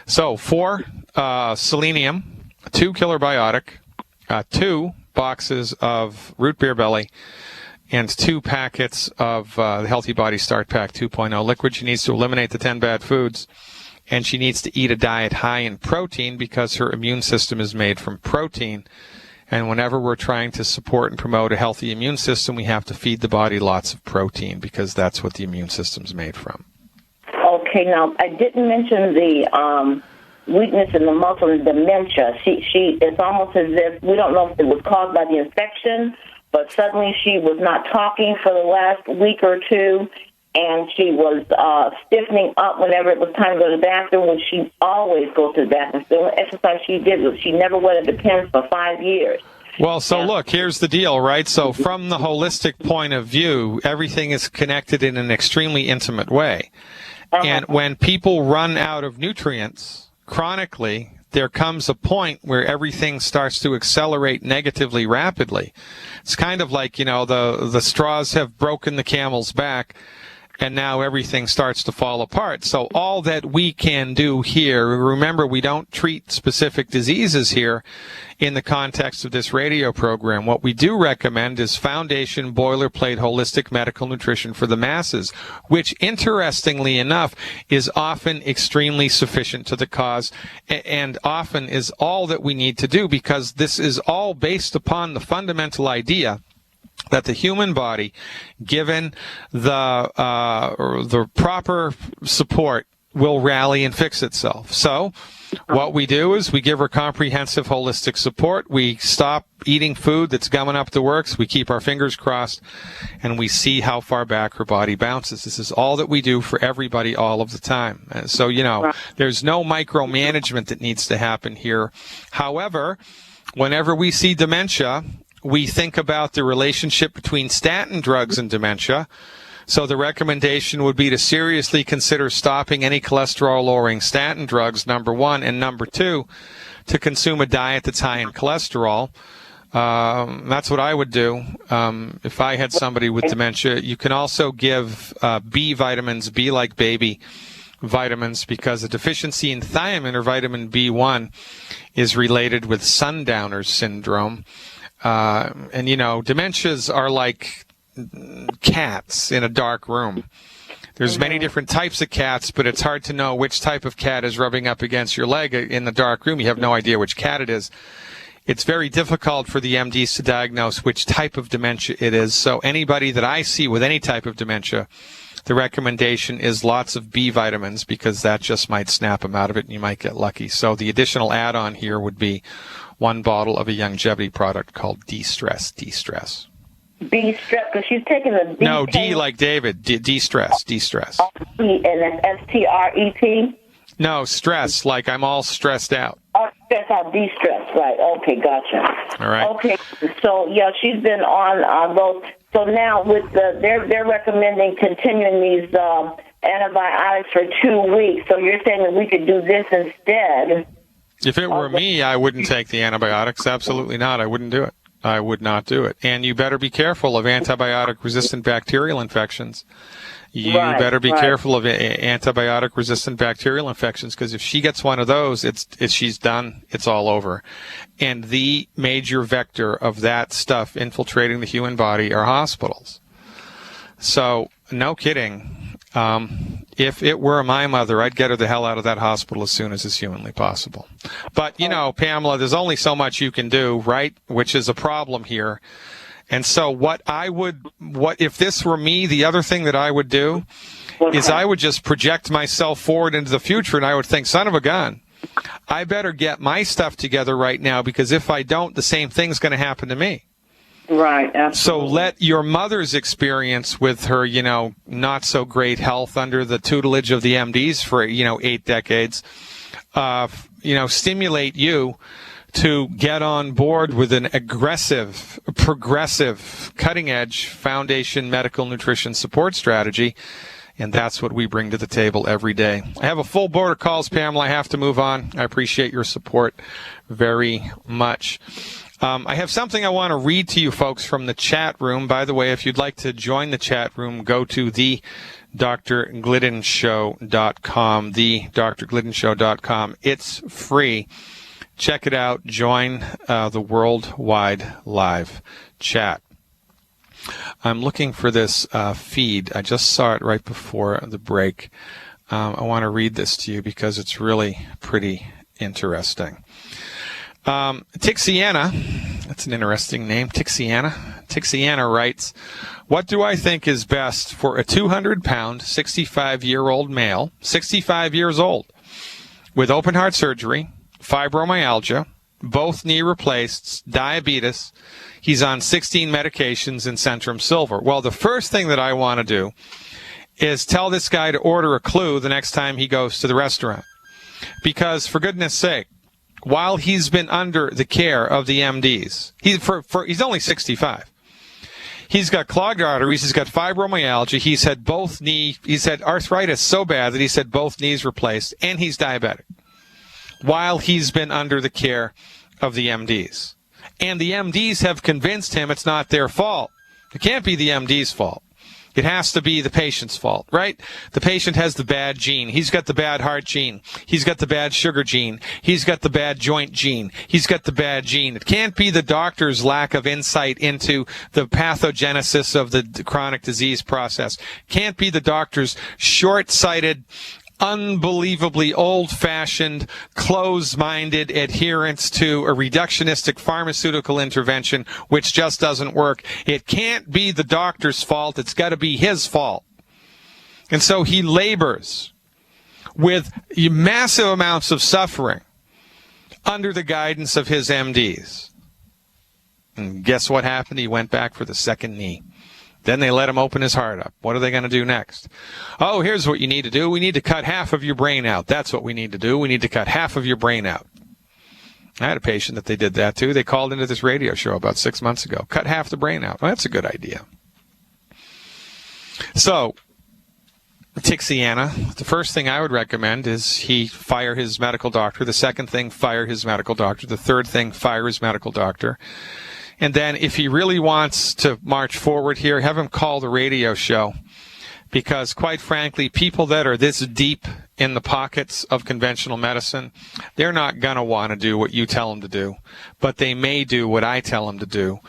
So 4 selenium, 2 Killer Biotic, 2 boxes of Root Beer Belly, and 2 packets of the Healthy Body Start Pack 2.0 liquid. She needs to eliminate the 10 bad foods, and she needs to eat a diet high in protein because her immune system is made from protein. And whenever we're trying to support and promote a healthy immune system, we have to feed the body lots of protein because that's what the immune system's made from. Okay, now, I didn't mention the weakness in the muscle and dementia. It's almost as if, we don't know if it was caused by the infection, but suddenly she was not talking for the last week or 2, and she was stiffening up whenever it was time to go to the bathroom, when she always goes to the bathroom. So the exercise she did was she never wetted the pants for 5 years. Well, so look, here's the deal, right? So from the holistic point of view, everything is connected in an extremely intimate way. And when people run out of nutrients chronically, there comes a point where everything starts to accelerate negatively rapidly. It's kind of like, the straws have broken the camel's back, and now everything starts to fall apart. So all that we can do here, remember, we don't treat specific diseases here in the context of this radio program. What we do recommend is foundation boilerplate holistic medical nutrition for the masses, which, interestingly enough, is often extremely sufficient to the cause and often is all that we need to do, because this is all based upon the fundamental idea that the human body, given the proper support, will rally and fix itself. So what we do is we give her comprehensive holistic support. We stop eating food that's gumming up the works. We keep our fingers crossed, and we see how far back her body bounces. This is all that we do for everybody all of the time. So, there's no micromanagement that needs to happen here. However, whenever we see dementia, we think about the relationship between statin drugs and dementia. So the recommendation would be to seriously consider stopping any cholesterol-lowering statin drugs, number one, and number two, to consume a diet that's high in cholesterol. That's what I would do if I had somebody with dementia. You can also give B vitamins, B like baby vitamins, because a deficiency in thiamine or vitamin B1 is related with sundowner syndrome. And dementias are like cats in a dark room. There's many different types of cats, but it's hard to know which type of cat is rubbing up against your leg in the dark room. You have no idea which cat it is. It's very difficult for the MDs to diagnose which type of dementia it is. So anybody that I see with any type of dementia, the recommendation is lots of B vitamins, because that just might snap them out of it and you might get lucky. So the additional add-on here would be 1 bottle of a longevity product called D-Stress. D-Stress, because she's taking the D. No, D like David. D-Stress. D-Stress. And that's S-T-R-E-T? No, stress, like I'm all stressed out. Oh, stress out, de-stress, right. Okay, gotcha. All right. Okay, so, she's been on those. So now with they're recommending continuing these antibiotics for 2 weeks. So you're saying that we could do this instead? If it were me, I wouldn't take the antibiotics. Absolutely not. I wouldn't do it. I would not do it. And you better be careful of antibiotic-resistant bacterial infections. You better be careful of antibiotic-resistant bacterial infections, because if she gets one of those, she's done. It's all over. And the major vector of that stuff infiltrating the human body are hospitals. So, no kidding. If it were my mother, I'd get her the hell out of that hospital as soon as is humanly possible. But, Pamela, there's only so much you can do, right? Which is a problem here. And so if this were me, the other thing that I would do is I would just project myself forward into the future, and I would think, son of a gun, I better get my stuff together right now, because if I don't, the same thing's going to happen to me. Right, absolutely. So let your mother's experience with her, not so great health under the tutelage of the MDs for, 8 decades, stimulate you to get on board with an aggressive, progressive, cutting-edge foundation medical nutrition support strategy. And that's what we bring to the table every day. I have a full board of calls, Pamela. I have to move on. I appreciate your support very much. I have something I want to read to you folks from the chat room. By the way, if you'd like to join the chat room, go to thedrgliddenshow.com, thedrgliddenshow.com. It's free. Check it out. Join the worldwide live chat. I'm looking for this feed. I just saw it right before the break. I want to read this to you because it's really pretty interesting. Tixiana, that's an interesting name, Tixiana writes, what do I think is best for a 200-pound, 65-year-old male, 65 years old, with open heart surgery, fibromyalgia, both knee replaced, diabetes, he's on 16 medications and Centrum Silver? Well, the first thing that I want to do is tell this guy to order a Clue the next time he goes to the restaurant. Because, for goodness sake, while he's been under the care of the MDs, he's only 65. He's got clogged arteries. He's got fibromyalgia. He's had arthritis so bad that he's had both knees replaced, and he's diabetic while he's been under the care of the MDs. And the MDs have convinced him it's not their fault. It can't be the MD's fault. It has to be the patient's fault, right? The patient has the bad gene. He's got the bad heart gene. He's got the bad sugar gene. He's got the bad joint gene. He's got the bad gene. It can't be the doctor's lack of insight into the pathogenesis of the chronic disease process. Can't be the doctor's short-sighted, unbelievably old-fashioned, closed-minded adherence to a reductionistic pharmaceutical intervention, which just doesn't work. It can't be the doctor's fault. It's got to be his fault. And so he labors with massive amounts of suffering under the guidance of his MDs. And guess what happened? He went back for the second knee. Then they let him open his heart up. What are they going to do next? Oh, here's what you need to do. We need to cut half of your brain out. That's what we need to do. We need to cut half of your brain out. I had a patient that they did that to. They called into this radio show about 6 months ago. Cut half the brain out. Well, that's a good idea. So, Tixiana, the first thing I would recommend is he fire his medical doctor. The second thing, fire his medical doctor. The third thing, fire his medical doctor. And then if he really wants to march forward here, have him call the radio show. Because quite frankly, people that are this deep in the pockets of conventional medicine, they're not going to want to do what you tell them to do. But they may do what I tell them to do.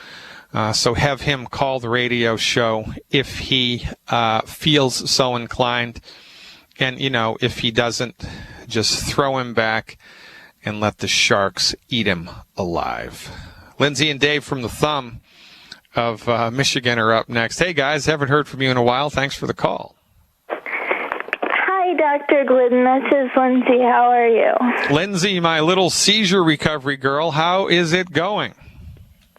So have him call the radio show if he feels so inclined. And, if he doesn't, just throw him back and let the sharks eat him alive. Lindsay and Dave from the Thumb of Michigan are up next. Hey, guys, haven't heard from you in a while. Thanks for the call. Hi, Dr. Glidden. This is Lindsay. How are you? Lindsay, my little seizure recovery girl, how is it going?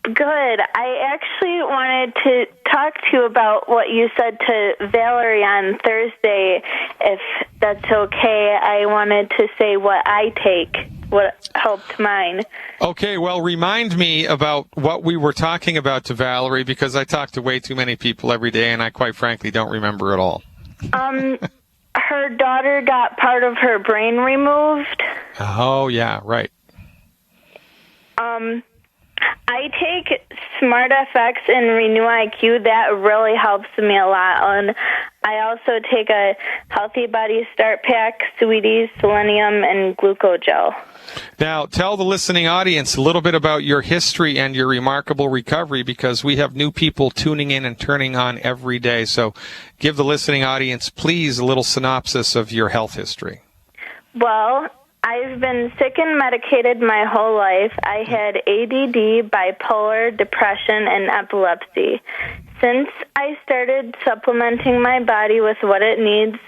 Good. I actually wanted to talk to you about what you said to Valerie on Thursday, if that's okay. I wanted to say what I take, what helped mine. Okay, well, remind me about what we were talking about to Valerie, because I talk to way too many people every day, and I quite frankly don't remember it all. Her daughter got part of her brain removed. Oh, yeah, right. I take Smart FX and Renew IQ. That really helps me a lot. And I also take a Healthy Body Start Pack, Sweeties, Selenium, and Glucogel. Now, tell the listening audience a little bit about your history and your remarkable recovery, because we have new people tuning in and turning on every day. So give the listening audience, please, a little synopsis of your health history. Well, I've been sick and medicated my whole life. I had ADD, bipolar, depression, and epilepsy. Since I started supplementing my body with what it needs,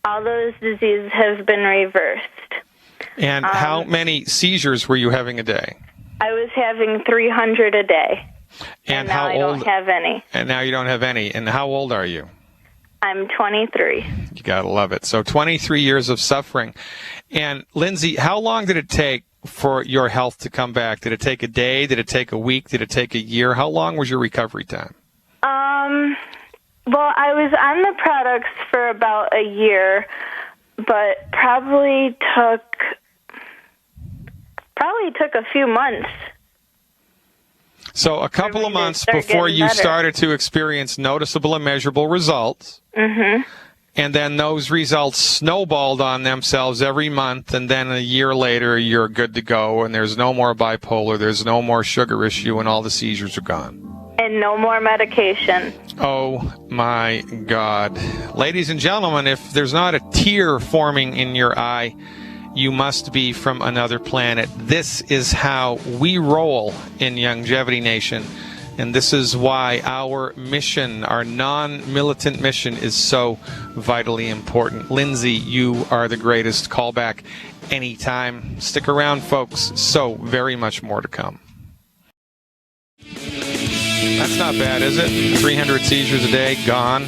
all those diseases have been reversed. And how many seizures were you having a day? I was having 300 a day. And now how I old? don't have any. And now you don't have any. And how old are you? I'm 23. You got to love it. So 23 years of suffering. And Lindsay, how long did it take for your health to come back? Did it take a day? Did it take a week? Did it take a year? How long was your recovery time? Well, I was on the products for about a year, but probably took a few months. So a couple of months before you started to experience noticeable and measurable results. Mm-hmm. And then those results snowballed on themselves every month, and then a year later, you're good to go, and there's no more bipolar, there's no more sugar issue, and all the seizures are gone. And no more medication. Oh, my God. Ladies and gentlemen, if there's not a tear forming in your eye, you must be from another planet. This is how we roll in Youngevity Nation. And this is why our mission, our non-militant mission, is so vitally important. Lindsay, you are the greatest. Call back anytime. Stick around, folks. So very much more to come. That's not bad, is it? 300 seizures a day, gone.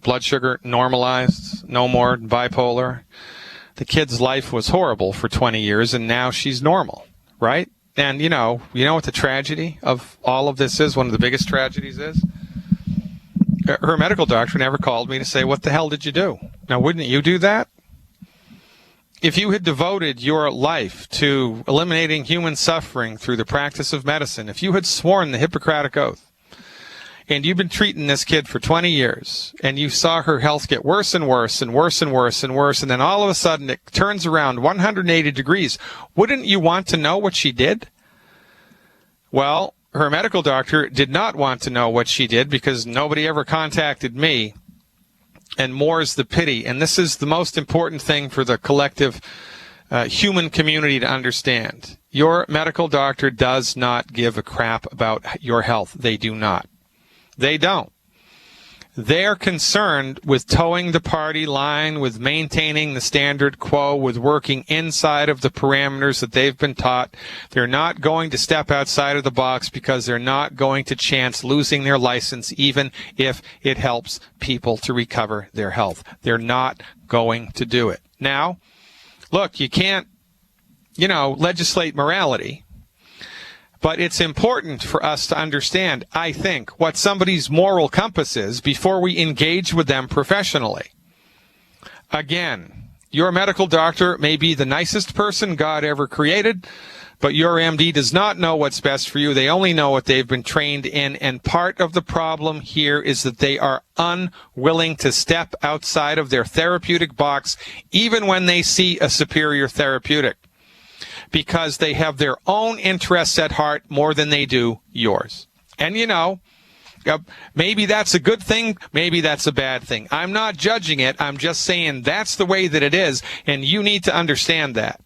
blood sugar normalized, no more bipolar. The kid's life was horrible for 20 years, and now she's normal, right? And you know what the tragedy of all of this is? One of the biggest tragedies is? Her medical doctor never called me to say, what the hell did you do? Now, wouldn't you do that? If you had devoted your life to eliminating human suffering through the practice of medicine, if you had sworn the Hippocratic Oath, and you've been treating this kid for 20 years, and you saw her health get worse and worse and worse and worse and worse, and then all of a sudden it turns around 180 degrees, wouldn't you want to know what she did? Well, her medical doctor did not want to know what she did because nobody ever contacted me. And more's the pity. And this is the most important thing for the collective human community to understand. Your medical doctor does not give a crap about your health. They do not. They don't. They're concerned with towing the party line, with maintaining the status quo, with working inside of the parameters that they've been taught. They're not going to step outside of the box because they're not going to chance losing their license, even if it helps people to recover their health. They're not going to do it. Now, look, you can't, legislate morality. But it's important for us to understand, I think, what somebody's moral compass is before we engage with them professionally. Again, your medical doctor may be the nicest person God ever created, but your MD does not know what's best for you. They only know what they've been trained in, and part of the problem here is that they are unwilling to step outside of their therapeutic box, even when they see a superior therapeutic, because they have their own interests at heart more than they do yours. And maybe that's a good thing, maybe that's a bad thing. I'm not judging it. I'm just saying that's the way that it is, and you need to understand that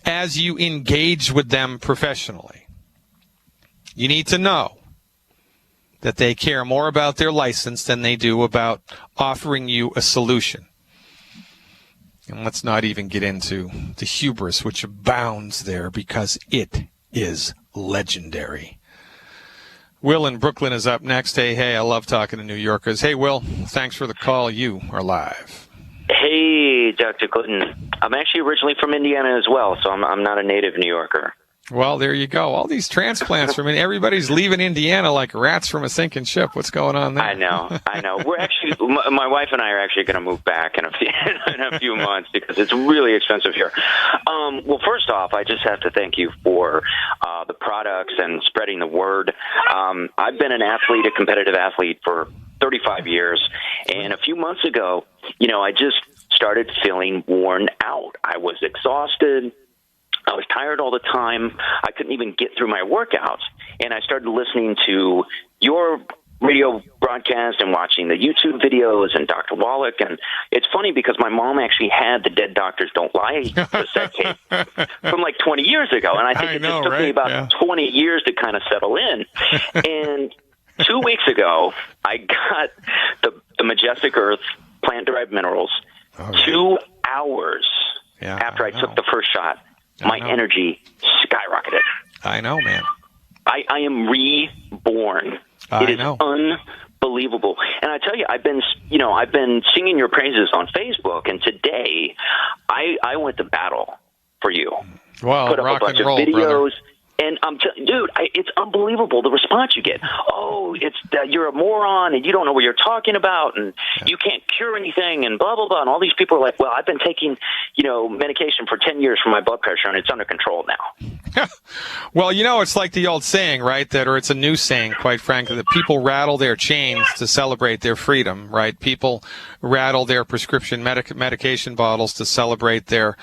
as you engage with them professionally. You need to know that they care more about their license than they do about offering you a solution. And let's not even get into the hubris which abounds there, because it is legendary. Will in Brooklyn is up next. Hey, I love talking to New Yorkers. Hey, Will, thanks for the call. You are live. Hey, Dr. Clinton. I'm actually originally from Indiana as well, so I'm not a native New Yorker. Well, there you go. All these transplants from everybody's leaving Indiana like rats from a sinking ship. What's going on there? I know. We're actually, my wife and I are actually going to move back in a few months because it's really expensive here. Well, first off, I just have to thank you for the products and spreading the word. I've been a competitive athlete for 35 years, and a few months ago, I just started feeling worn out. I was exhausted. I was tired all the time. I couldn't even get through my workouts. And I started listening to your radio broadcast and watching the YouTube videos and Dr. Wallach. And it's funny because my mom actually had the Dead Doctors Don't Lie cassette tape from like 20 years ago. And I think it just took me about 20 years to kind of settle in. And 2 weeks ago, I got the Majestic Earth plant-derived minerals 2 hours after I took the first shot. My energy skyrocketed. I know, man. I am reborn. It is unbelievable. And I tell you, I've been singing your praises on Facebook, and today I went to battle for you. Wow, put up rock a bunch and roll, of videos. brother. And dude, it's unbelievable the response you get. Oh, it's you're a moron and you don't know what you're talking about, and you can't cure anything, and blah blah blah. And all these people are like, well, I've been taking medication for 10 years for my blood pressure, and it's under control now. Well, it's like the old saying, right? Or it's a new saying, quite frankly, that people rattle their chains to celebrate their freedom, right? People rattle their prescription medication bottles to celebrate their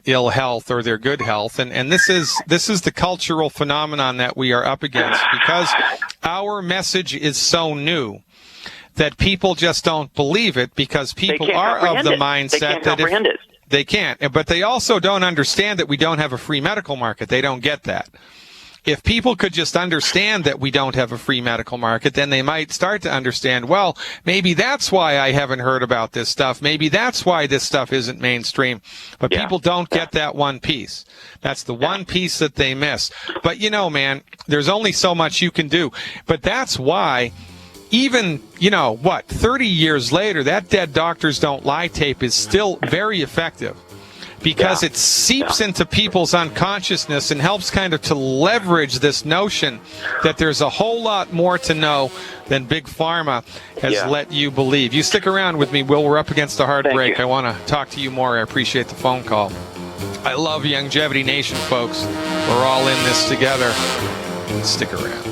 ill health or their good health, and this is the cultural phenomenon that we are up against, because our message is so new that people just don't believe it, because people are of the mindset that if they can't, but they also don't understand that we don't have a free medical market. They don't get that. If people could just understand that we don't have a free medical market, then they might start to understand, well, maybe that's why I haven't heard about this stuff. Maybe that's why this stuff isn't mainstream. But people don't get that one piece. That's the one piece that they miss. But, man, there's only so much you can do. But that's why even, 30 years later, that Dead Doctors Don't Lie tape is still very effective because it seeps into people's unconsciousness and helps kind of to leverage this notion that there's a whole lot more to know than Big Pharma has let you believe. You stick around with me, Will. We're up against a hard break. I want to talk to you more. I appreciate the phone call. I love Longevity Nation, folks. We're all in this together. Stick around.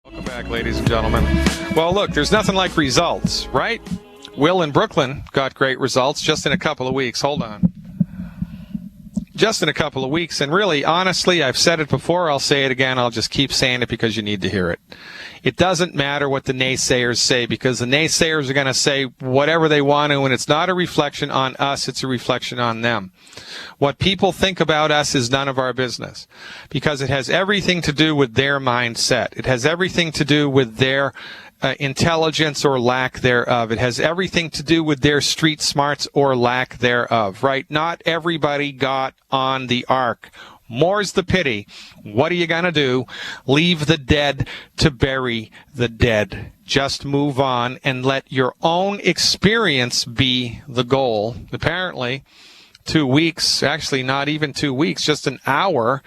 Welcome back, ladies and gentlemen. Well, look, there's nothing like results, right? Will in Brooklyn got great results just in a couple of weeks. Hold on. Just in a couple of weeks. And really, honestly, I've said it before. I'll say it again. I'll just keep saying it because you need to hear it. It doesn't matter what the naysayers say, because the naysayers are going to say whatever they want to, and it's not a reflection on us. It's a reflection on them. What people think about us is none of our business, because it has everything to do with their mindset. It has everything to do with their intelligence or lack thereof. It has everything to do with their street smarts or lack thereof, right? Not everybody got on the ark. More's the pity. What are you going to do? Leave the dead to bury the dead. Just move on and let your own experience be the goal. Apparently, 2 weeks, actually not even 2 weeks, just an hour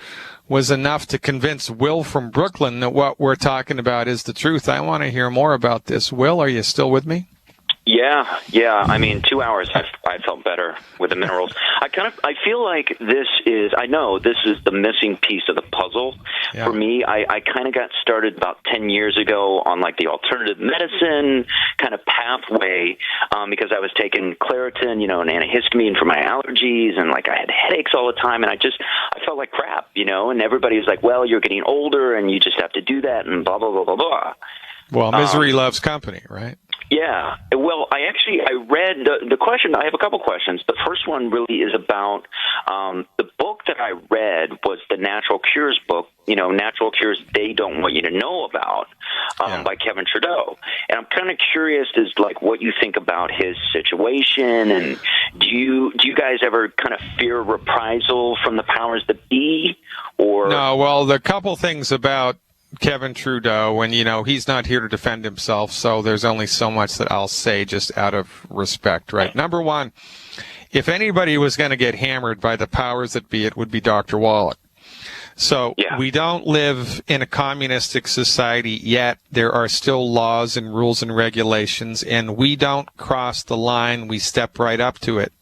was enough to convince Will from Brooklyn that what we're talking about is the truth. I want to hear more about this. Will, are you still with me? Yeah. I mean, 2 hours, I felt better with the minerals. I feel like I know this is the missing piece of the puzzle. Yeah. For me, I kind of got started about 10 years ago on like the alternative medicine kind of pathway, because I was taking Claritin, an antihistamine for my allergies, and like I had headaches all the time, and I felt like crap, and everybody was like, well, you're getting older and you just have to do that, and blah, blah, blah, blah, blah. Well, misery loves company, right? Yeah. Well, I read the question. I have a couple questions. The first one really is about the book that I read was the Natural Cures book, Natural Cures They Don't Want You to Know About, by Kevin Trudeau. And I'm kind of curious as like what you think about his situation, and do you guys ever kind of fear reprisal from the powers that be? Or no, well, the couple things about Kevin Trudeau, and he's not here to defend himself, so there's only so much that I'll say just out of respect, right? Number one, if anybody was going to get hammered by the powers that be, it would be Dr. Wallach. So we don't live in a communistic society yet. There are still laws and rules and regulations, and we don't cross the line. We step right up to it.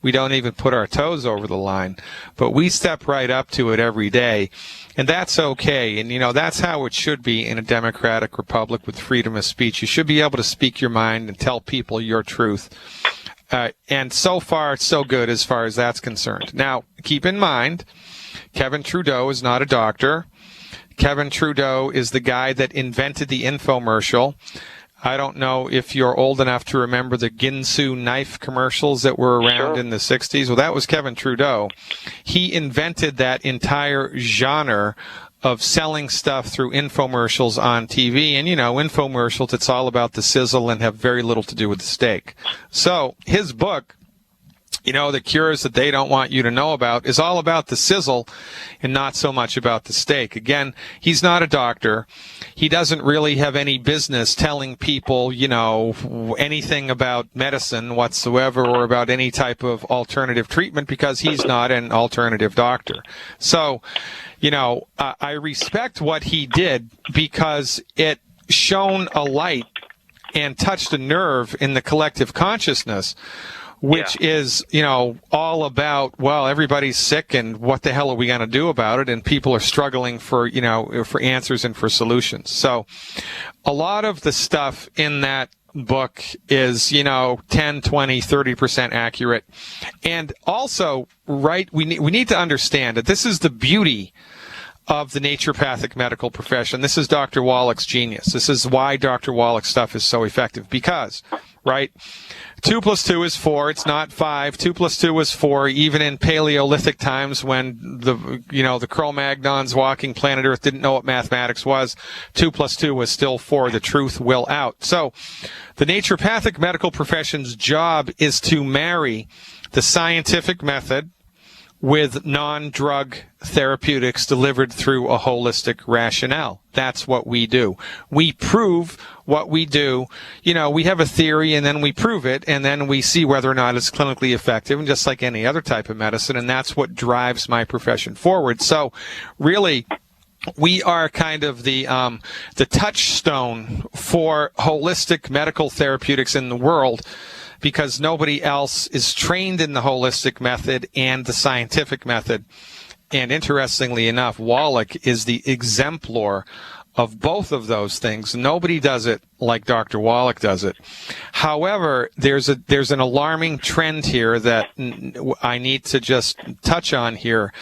We don't even put our toes over the line, but we step right up to it every day. And that's okay. And, that's how it should be in a democratic republic with freedom of speech. You should be able to speak your mind and tell people your truth. And so far, so good as far as that's concerned. Now, keep in mind, Kevin Trudeau is not a doctor. Kevin Trudeau is the guy that invented the infomercial. I don't know if you're old enough to remember the Ginsu knife commercials that were around in the 60s. Well, that was Kevin Trudeau. He invented that entire genre of selling stuff through infomercials on TV. And, infomercials, it's all about the sizzle and have very little to do with the steak. So his book, the cures that they don't want you to know about, is all about the sizzle and not so much about the steak. Again, he's not a doctor. He doesn't really have any business telling people, anything about medicine whatsoever or about any type of alternative treatment, because he's not an alternative doctor. So, I respect what he did because it shone a light and touched a nerve in the collective consciousness, which is, all about, well, everybody's sick and what the hell are we going to do about it? And people are struggling for, for answers and for solutions. So a lot of the stuff in that book is, 10, 20, 30% accurate. And also, right, we need to understand that this is the beauty of the naturopathic medical profession. This is Dr. Wallach's genius. This is why Dr. Wallach's stuff is so effective, because, right, 2 + 2 is 4. It's not 5. 2 + 2 was 4. Even in Paleolithic times, when the Cro-Magnons walking planet Earth didn't know what mathematics was, 2 + 2 was still 4. The truth will out. So, the naturopathic medical profession's job is to marry the scientific method with non-drug therapeutics delivered through a holistic rationale. That's what we do. We prove what we do. You know, we have a theory and then we prove it and then we see whether or not it's clinically effective, and just like any other type of medicine, and that's what drives my profession forward. So really, we are kind of the touchstone for holistic medical therapeutics in the world, because nobody else is trained in the holistic method and the scientific method. And interestingly enough, Wallach is the exemplar of both of those things. Nobody does it like Dr. Wallach does it. However, there's an alarming trend here that I need to just touch on here,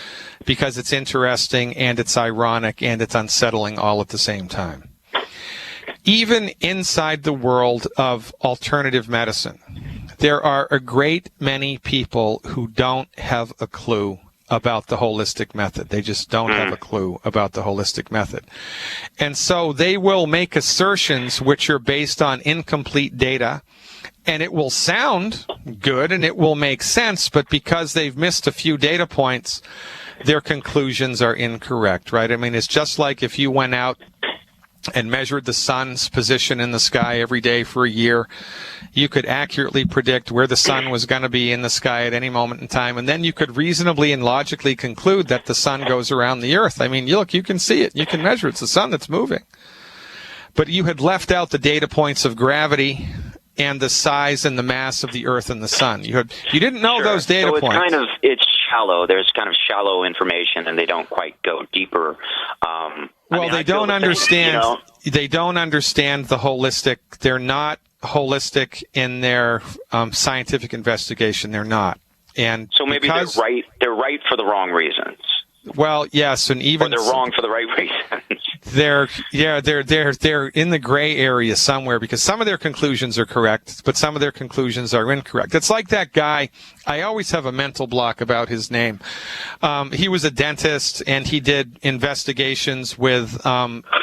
because it's interesting and it's ironic and it's unsettling all at the same time. Even inside the world of alternative medicine, there are a great many people who don't have a clue about the holistic method. They just don't have a clue about the holistic method. And so they will make assertions which are based on incomplete data, and it will sound good and it will make sense, but because they've missed a few data points, their conclusions are incorrect, right? I mean, it's just like if you went out and measured the sun's position in the sky every day for a year, you could accurately predict where the sun was going to be in the sky at any moment in time, and then you could reasonably and logically conclude that the sun goes around the earth. I mean, you can see it, you can measure it. It's the sun that's moving. But you had left out the data points of gravity and the size and the mass of the earth and the sun. You didn't know those data points. So it's shallow. There's kind of shallow information, and they don't quite go deeper. They don't understand. They don't understand the holistic. They're not holistic in their scientific investigation. They're not. And so maybe they're right. They're right for the wrong reasons. Well, yes, and even or they're wrong for the right reasons. They're in the gray area somewhere, because some of their conclusions are correct, but some of their conclusions are incorrect. It's like that guy. I always have a mental block about his name. He was a dentist, and he did investigations with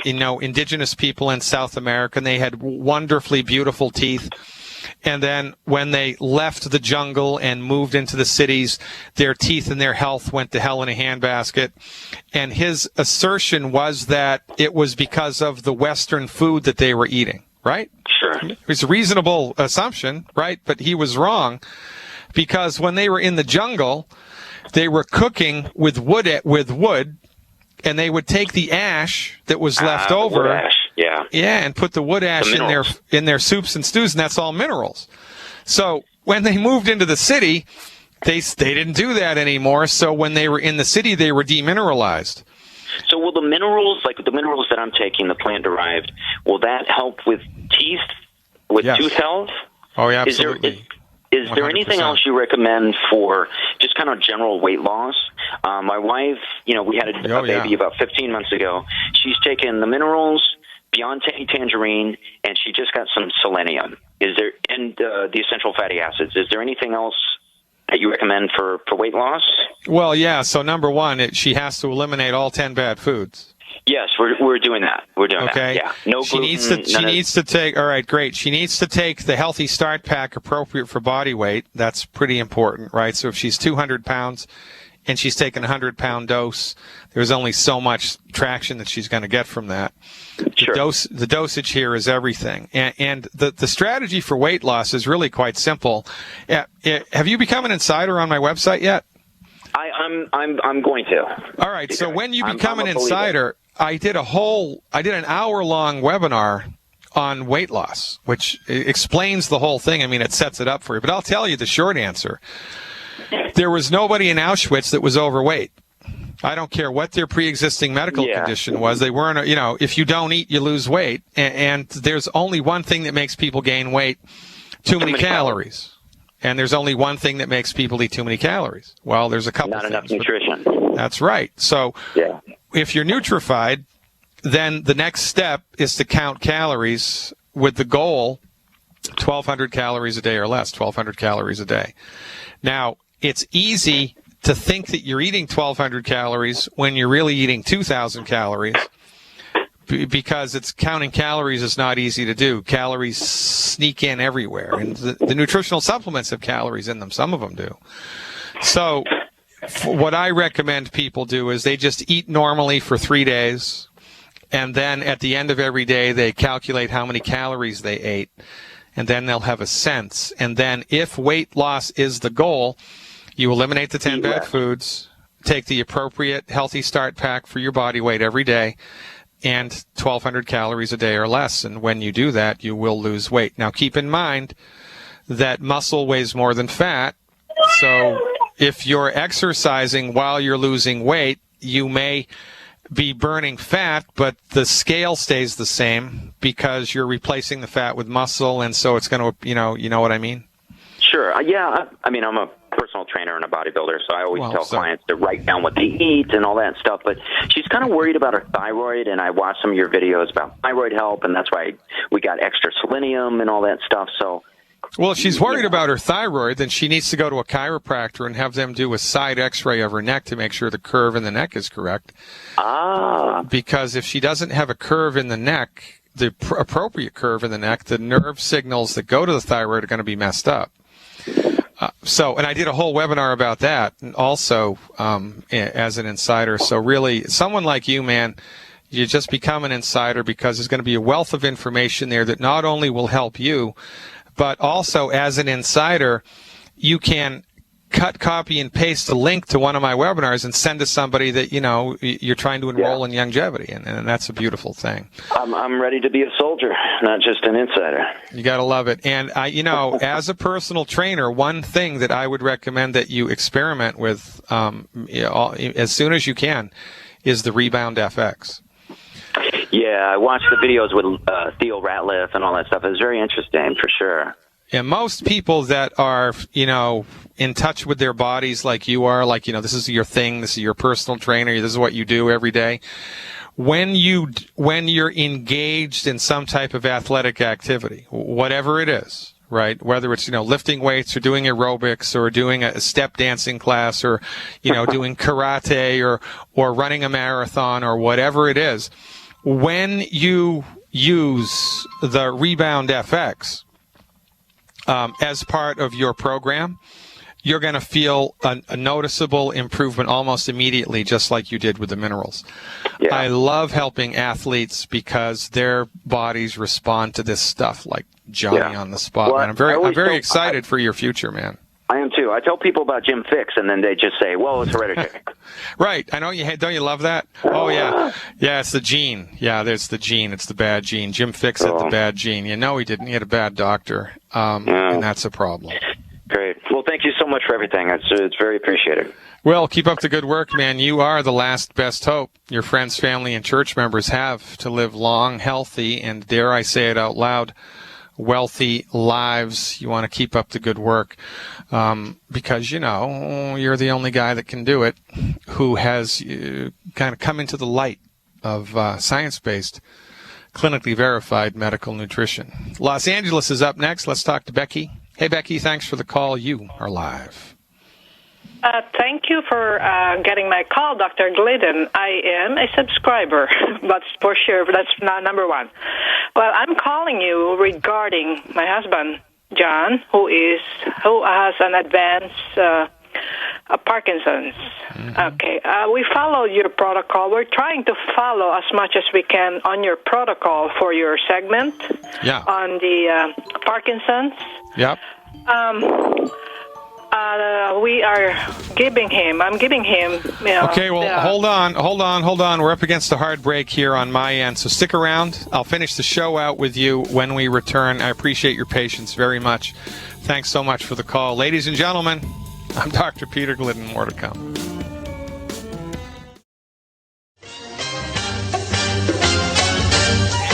indigenous people in South America, and they had wonderfully beautiful teeth. And then when they left the jungle and moved into the cities, their teeth and their health went to hell in a handbasket. And his assertion was that it was because of the Western food that they were eating, right? Sure. It was a reasonable assumption, right? But he was wrong, because when they were in the jungle, they were cooking with wood, and they would take the ash that was left over. Wood ash. Yeah, and put the wood ash in their soups and stews, and that's all minerals. So when they moved into the city, they didn't do that anymore. So when they were in the city, they were demineralized. So will the minerals, like the minerals that I'm taking, the plant-derived, will that help with teeth, with tooth health? Oh, yeah, absolutely. Is there anything else you recommend for just kind of general weight loss? My wife, we had a baby about 15 months ago. She's taken the minerals, Beyond Tangerine, and she just got some selenium. And the essential fatty acids. Is there anything else that you recommend for weight loss? Well, yeah. So number one, she has to eliminate all 10 bad foods. Yes, we're doing that. We're doing that. Yeah. No gluten. She needs to take. All right, great. She needs to take the Healthy Start Pack appropriate for body weight. That's pretty important, right? So if she's 200 pounds and she's taking a 100-pound dose, there's only so much traction that she's going to get from that. Sure. The dosage here is everything, and the strategy for weight loss is really quite simple. Have you become an insider on my website yet? I'm going to. All right. So when you become an insider, I did an hour-long webinar on weight loss, which explains the whole thing. I mean, it sets it up for you. But I'll tell you the short answer. There was nobody in Auschwitz that was overweight. I don't care what their pre-existing medical condition was. They weren't, if you don't eat, you lose weight. And there's only one thing that makes people gain weight: too many calories. And there's only one thing that makes people eat too many calories. Well, there's a couple Not things. Not enough nutrition. That's right. So if you're nutrified, then the next step is to count calories with the goal 1,200 calories a day or less, 1,200 calories a day. Now, it's easy to think that you're eating 1,200 calories when you're really eating 2,000 calories, because it's counting calories is not easy to do. Calories sneak in everywhere, and the nutritional supplements have calories in them. Some of them do. So what I recommend people do is they just eat normally for 3 days, and then at the end of every day they calculate how many calories they ate, and then they'll have a sense. And then if weight loss is the goal, you eliminate the 10 bad foods, take the appropriate Healthy Start pack for your body weight every day, and 1,200 calories a day or less. And when you do that, you will lose weight. Now, keep in mind that muscle weighs more than fat. So if you're exercising while you're losing weight, you may be burning fat, but the scale stays the same because you're replacing the fat with muscle. And so it's going to, you know what I mean? Sure. Yeah. I mean, I'm a personal trainer and a bodybuilder, so I always tell clients to write down what they eat and all that stuff. But she's kind of worried about her thyroid, and I watched some of your videos about thyroid help, and that's why we got extra selenium and all that stuff. So, well, if she's worried about her thyroid, then she needs to go to a chiropractor and have them do a side X-ray of her neck to make sure the curve in the neck is correct. Because if she doesn't have a curve in the neck, the appropriate curve in the neck, the nerve signals that go to the thyroid are going to be messed up. And I did a whole webinar about that, and also as an insider. So really, someone like you, man, you just become an insider because there's going to be a wealth of information there that not only will help you, but also as an insider, you can cut, copy, and paste a link to one of my webinars and send to somebody that, you're trying to enroll in longevity, and that's a beautiful thing. I'm ready to be a soldier, not just an insider. You got to love it. And, as a personal trainer, one thing that I would recommend that you experiment with as soon as you can is the Rebound FX. Yeah, I watched the videos with Theo Ratliff and all that stuff. It was very interesting, for sure. Yeah, most people that are, in touch with their bodies like you are, like, this is your thing, this is your personal trainer, this is what you do every day. When you're engaged in some type of athletic activity, whatever it is, right? Whether it's, lifting weights or doing aerobics or doing a step dancing class or, doing karate or running a marathon or whatever it is, when you use the Rebound FX, as part of your program, you're going to feel a noticeable improvement almost immediately, just like you did with the minerals. Yeah. I love helping athletes because their bodies respond to this stuff like Johnny on the spot. Well, man, I'm very excited for your future, man. I am too. I tell people about Jim Fixx, and then they just say, "Well, it's hereditary." Right. I know don't you love that? Oh yeah, yeah. It's the gene. Yeah, there's the gene. It's the bad gene. Jim Fixx had the bad gene. He didn't. He had a bad doctor, and that's a problem. Great. Well, thank you so much for everything. It's very appreciated. Well, keep up the good work, man. You are the last best hope your friends, family, and church members have to live long, healthy, and dare I say it out loud, wealthy lives. You want to keep up the good work because, you're the only guy that can do it who has kind of come into the light of science-based, clinically verified medical nutrition. Los Angeles is up next. Let's talk to Becky. Hey, Becky, thanks for the call. You are live. Thank you for getting my call, Dr. Glidden. I am a subscriber, but for sure, that's not number one. Well, I'm calling you regarding my husband, John, who has an advanced Parkinson's. Mm-hmm. Okay, we followed your protocol. We're trying to follow as much as we can on your protocol for your segment on the Parkinson's. Yep. I'm giving him. Okay, well, hold on. We're up against a hard break here on my end, so stick around. I'll finish the show out with you when we return. I appreciate your patience very much. Thanks so much for the call. Ladies and gentlemen, I'm Dr. Peter Glidden. More to come.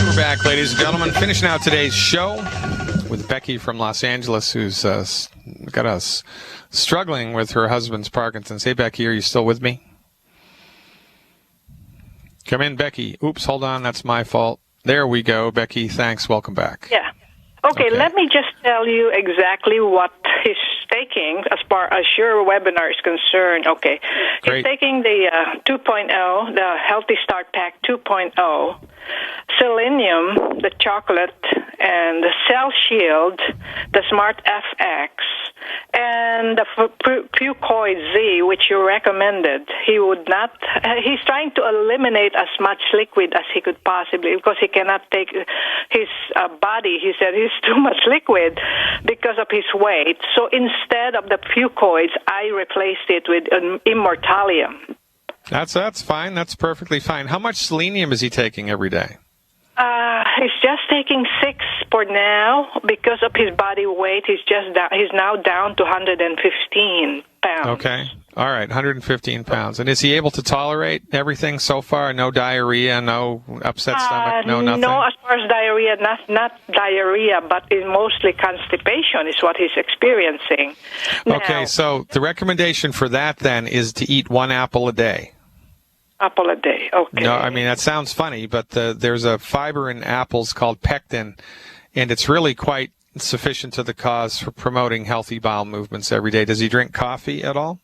We're back, ladies and gentlemen. Finishing out today's show with Becky from Los Angeles, who's got us struggling with her husband's Parkinson's. Hey, Becky, are you still with me? Come in, Becky. Oops, hold on. That's my fault. There we go. Becky, thanks. Welcome back. Yeah. Okay, let me just tell you exactly what he's taking as far as your webinar is concerned. Okay. Great. He's taking the 2.0, the Healthy Start Pack 2.0, Selenium, the chocolate, and the Cell Shield, the Smart FX, And the Fucoid Z, which you recommended, he would not. He's trying to eliminate as much liquid as he could possibly, because he cannot take his body. He said he's too much liquid because of his weight. So instead of the Fucoids, I replaced it with Immortalium. That's fine. That's perfectly fine. How much selenium is he taking every day? He's just taking 6 for now because of his body weight. He's now down to 115 pounds. Okay. All right, 115 pounds. And is he able to tolerate everything so far? No diarrhea, no upset stomach, no nothing? No, as far as diarrhea, not diarrhea, but it's mostly constipation is what he's experiencing. Okay, so the recommendation for that then is to eat 1 apple a day. Apple a day, okay. No, I mean, that sounds funny, but there's a fiber in apples called pectin, and it's really quite sufficient to the cause for promoting healthy bowel movements every day. Does he drink coffee at all?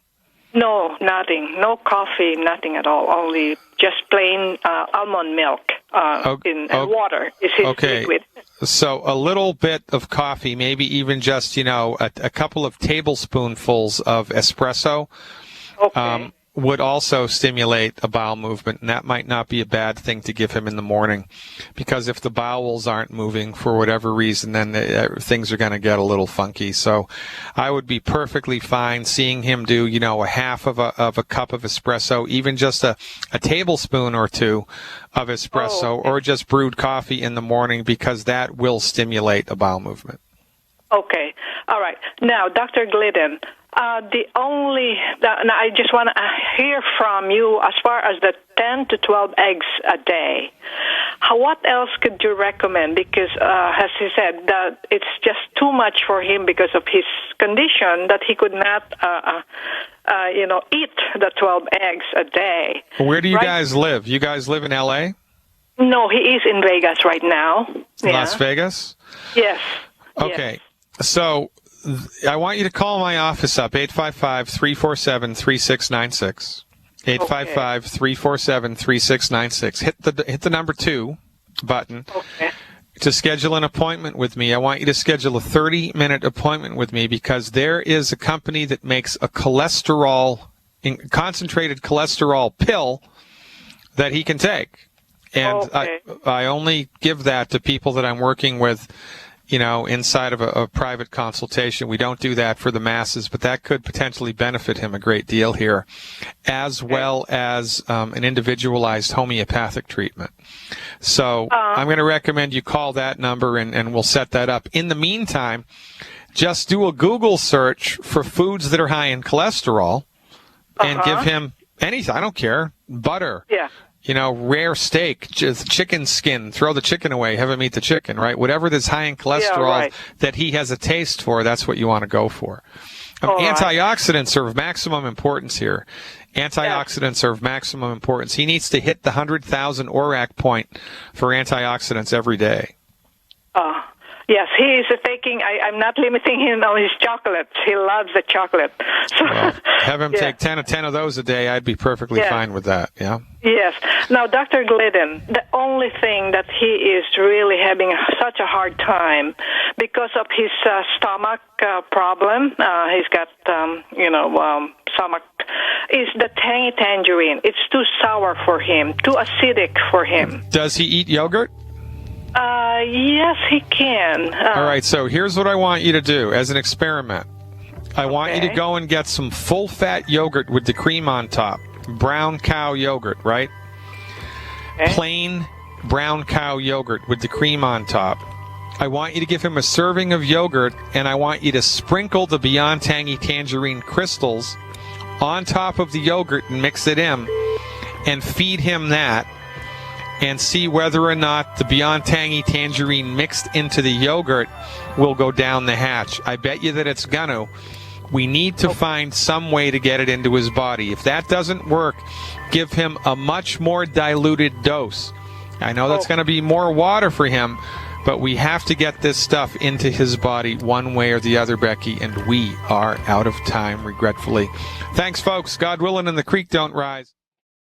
No, nothing. No coffee, nothing at all. Only just plain almond milk and water is his liquid. So a little bit of coffee, maybe even just, a couple of tablespoonfuls of espresso. Okay. Would also stimulate a bowel movement, and that might not be a bad thing to give him in the morning, because if the bowels aren't moving for whatever reason, then things are going to get a little funky. So I would be perfectly fine seeing him do, a half of a cup of espresso, even just a tablespoon or 2 of espresso, or just brewed coffee in the morning, because that will stimulate a bowel movement. Okay. All right. Now, Dr. Glidden, now I just want to hear from you as far as the 10 to 12 eggs a day. What else could you recommend? Because, as he said, that it's just too much for him because of his condition that he could not, eat the 12 eggs a day. Where do you guys live? You guys live in L.A.? No, he is in Vegas right now. Las Vegas? Yes. Okay. Yes. So I want you to call my office up, 855-347-3696. 855-347-3696. Hit the number 2 button to schedule an appointment with me. I want you to schedule a 30-minute appointment with me, because there is a company that makes a concentrated cholesterol pill that he can take. And I only give that to people that I'm working with, inside of a private consultation. We don't do that for the masses, but that could potentially benefit him a great deal here, as well as an individualized homeopathic treatment. So I'm going to recommend you call that number, and we'll set that up. In the meantime, just do a Google search for foods that are high in cholesterol and give him anything. I don't care. Butter. Yeah. Rare steak, just chicken skin, throw the chicken away, have him eat the chicken, right? Whatever that's high in cholesterol that he has a taste for, that's what you want to go for. Antioxidants are of maximum importance here. Antioxidants are of maximum importance. He needs to hit the 100,000 ORAC point for antioxidants every day. Yes, he is taking, I'm not limiting him on his chocolate. He loves the chocolate. So, have him take 10 of those a day. I'd be perfectly fine with that, yeah? Yes. Now, Dr. Glidden, the only thing that he is really having such a hard time because of his stomach problem, he's got, stomach, is the tangy tangerine. It's too sour for him, too acidic for him. Does he eat yogurt? Yes, he can. All right, so here's what I want you to do as an experiment. I want you to go and get some full-fat yogurt with the cream on top. Brown cow yogurt, right? Plain brown cow yogurt with the cream on top. I want you to give him a serving of yogurt, and I want you to sprinkle the Beyond Tangy Tangerine crystals on top of the yogurt and mix it in and feed him that, and see whether or not the Beyond Tangy Tangerine mixed into the yogurt will go down the hatch. I bet you that it's gonna. We need to find some way to get it into his body. If that doesn't work, give him a much more diluted dose. I know that's going to be more water for him, but we have to get this stuff into his body one way or the other, Becky, and we are out of time, regretfully. Thanks, folks. God willing, and the creek don't rise.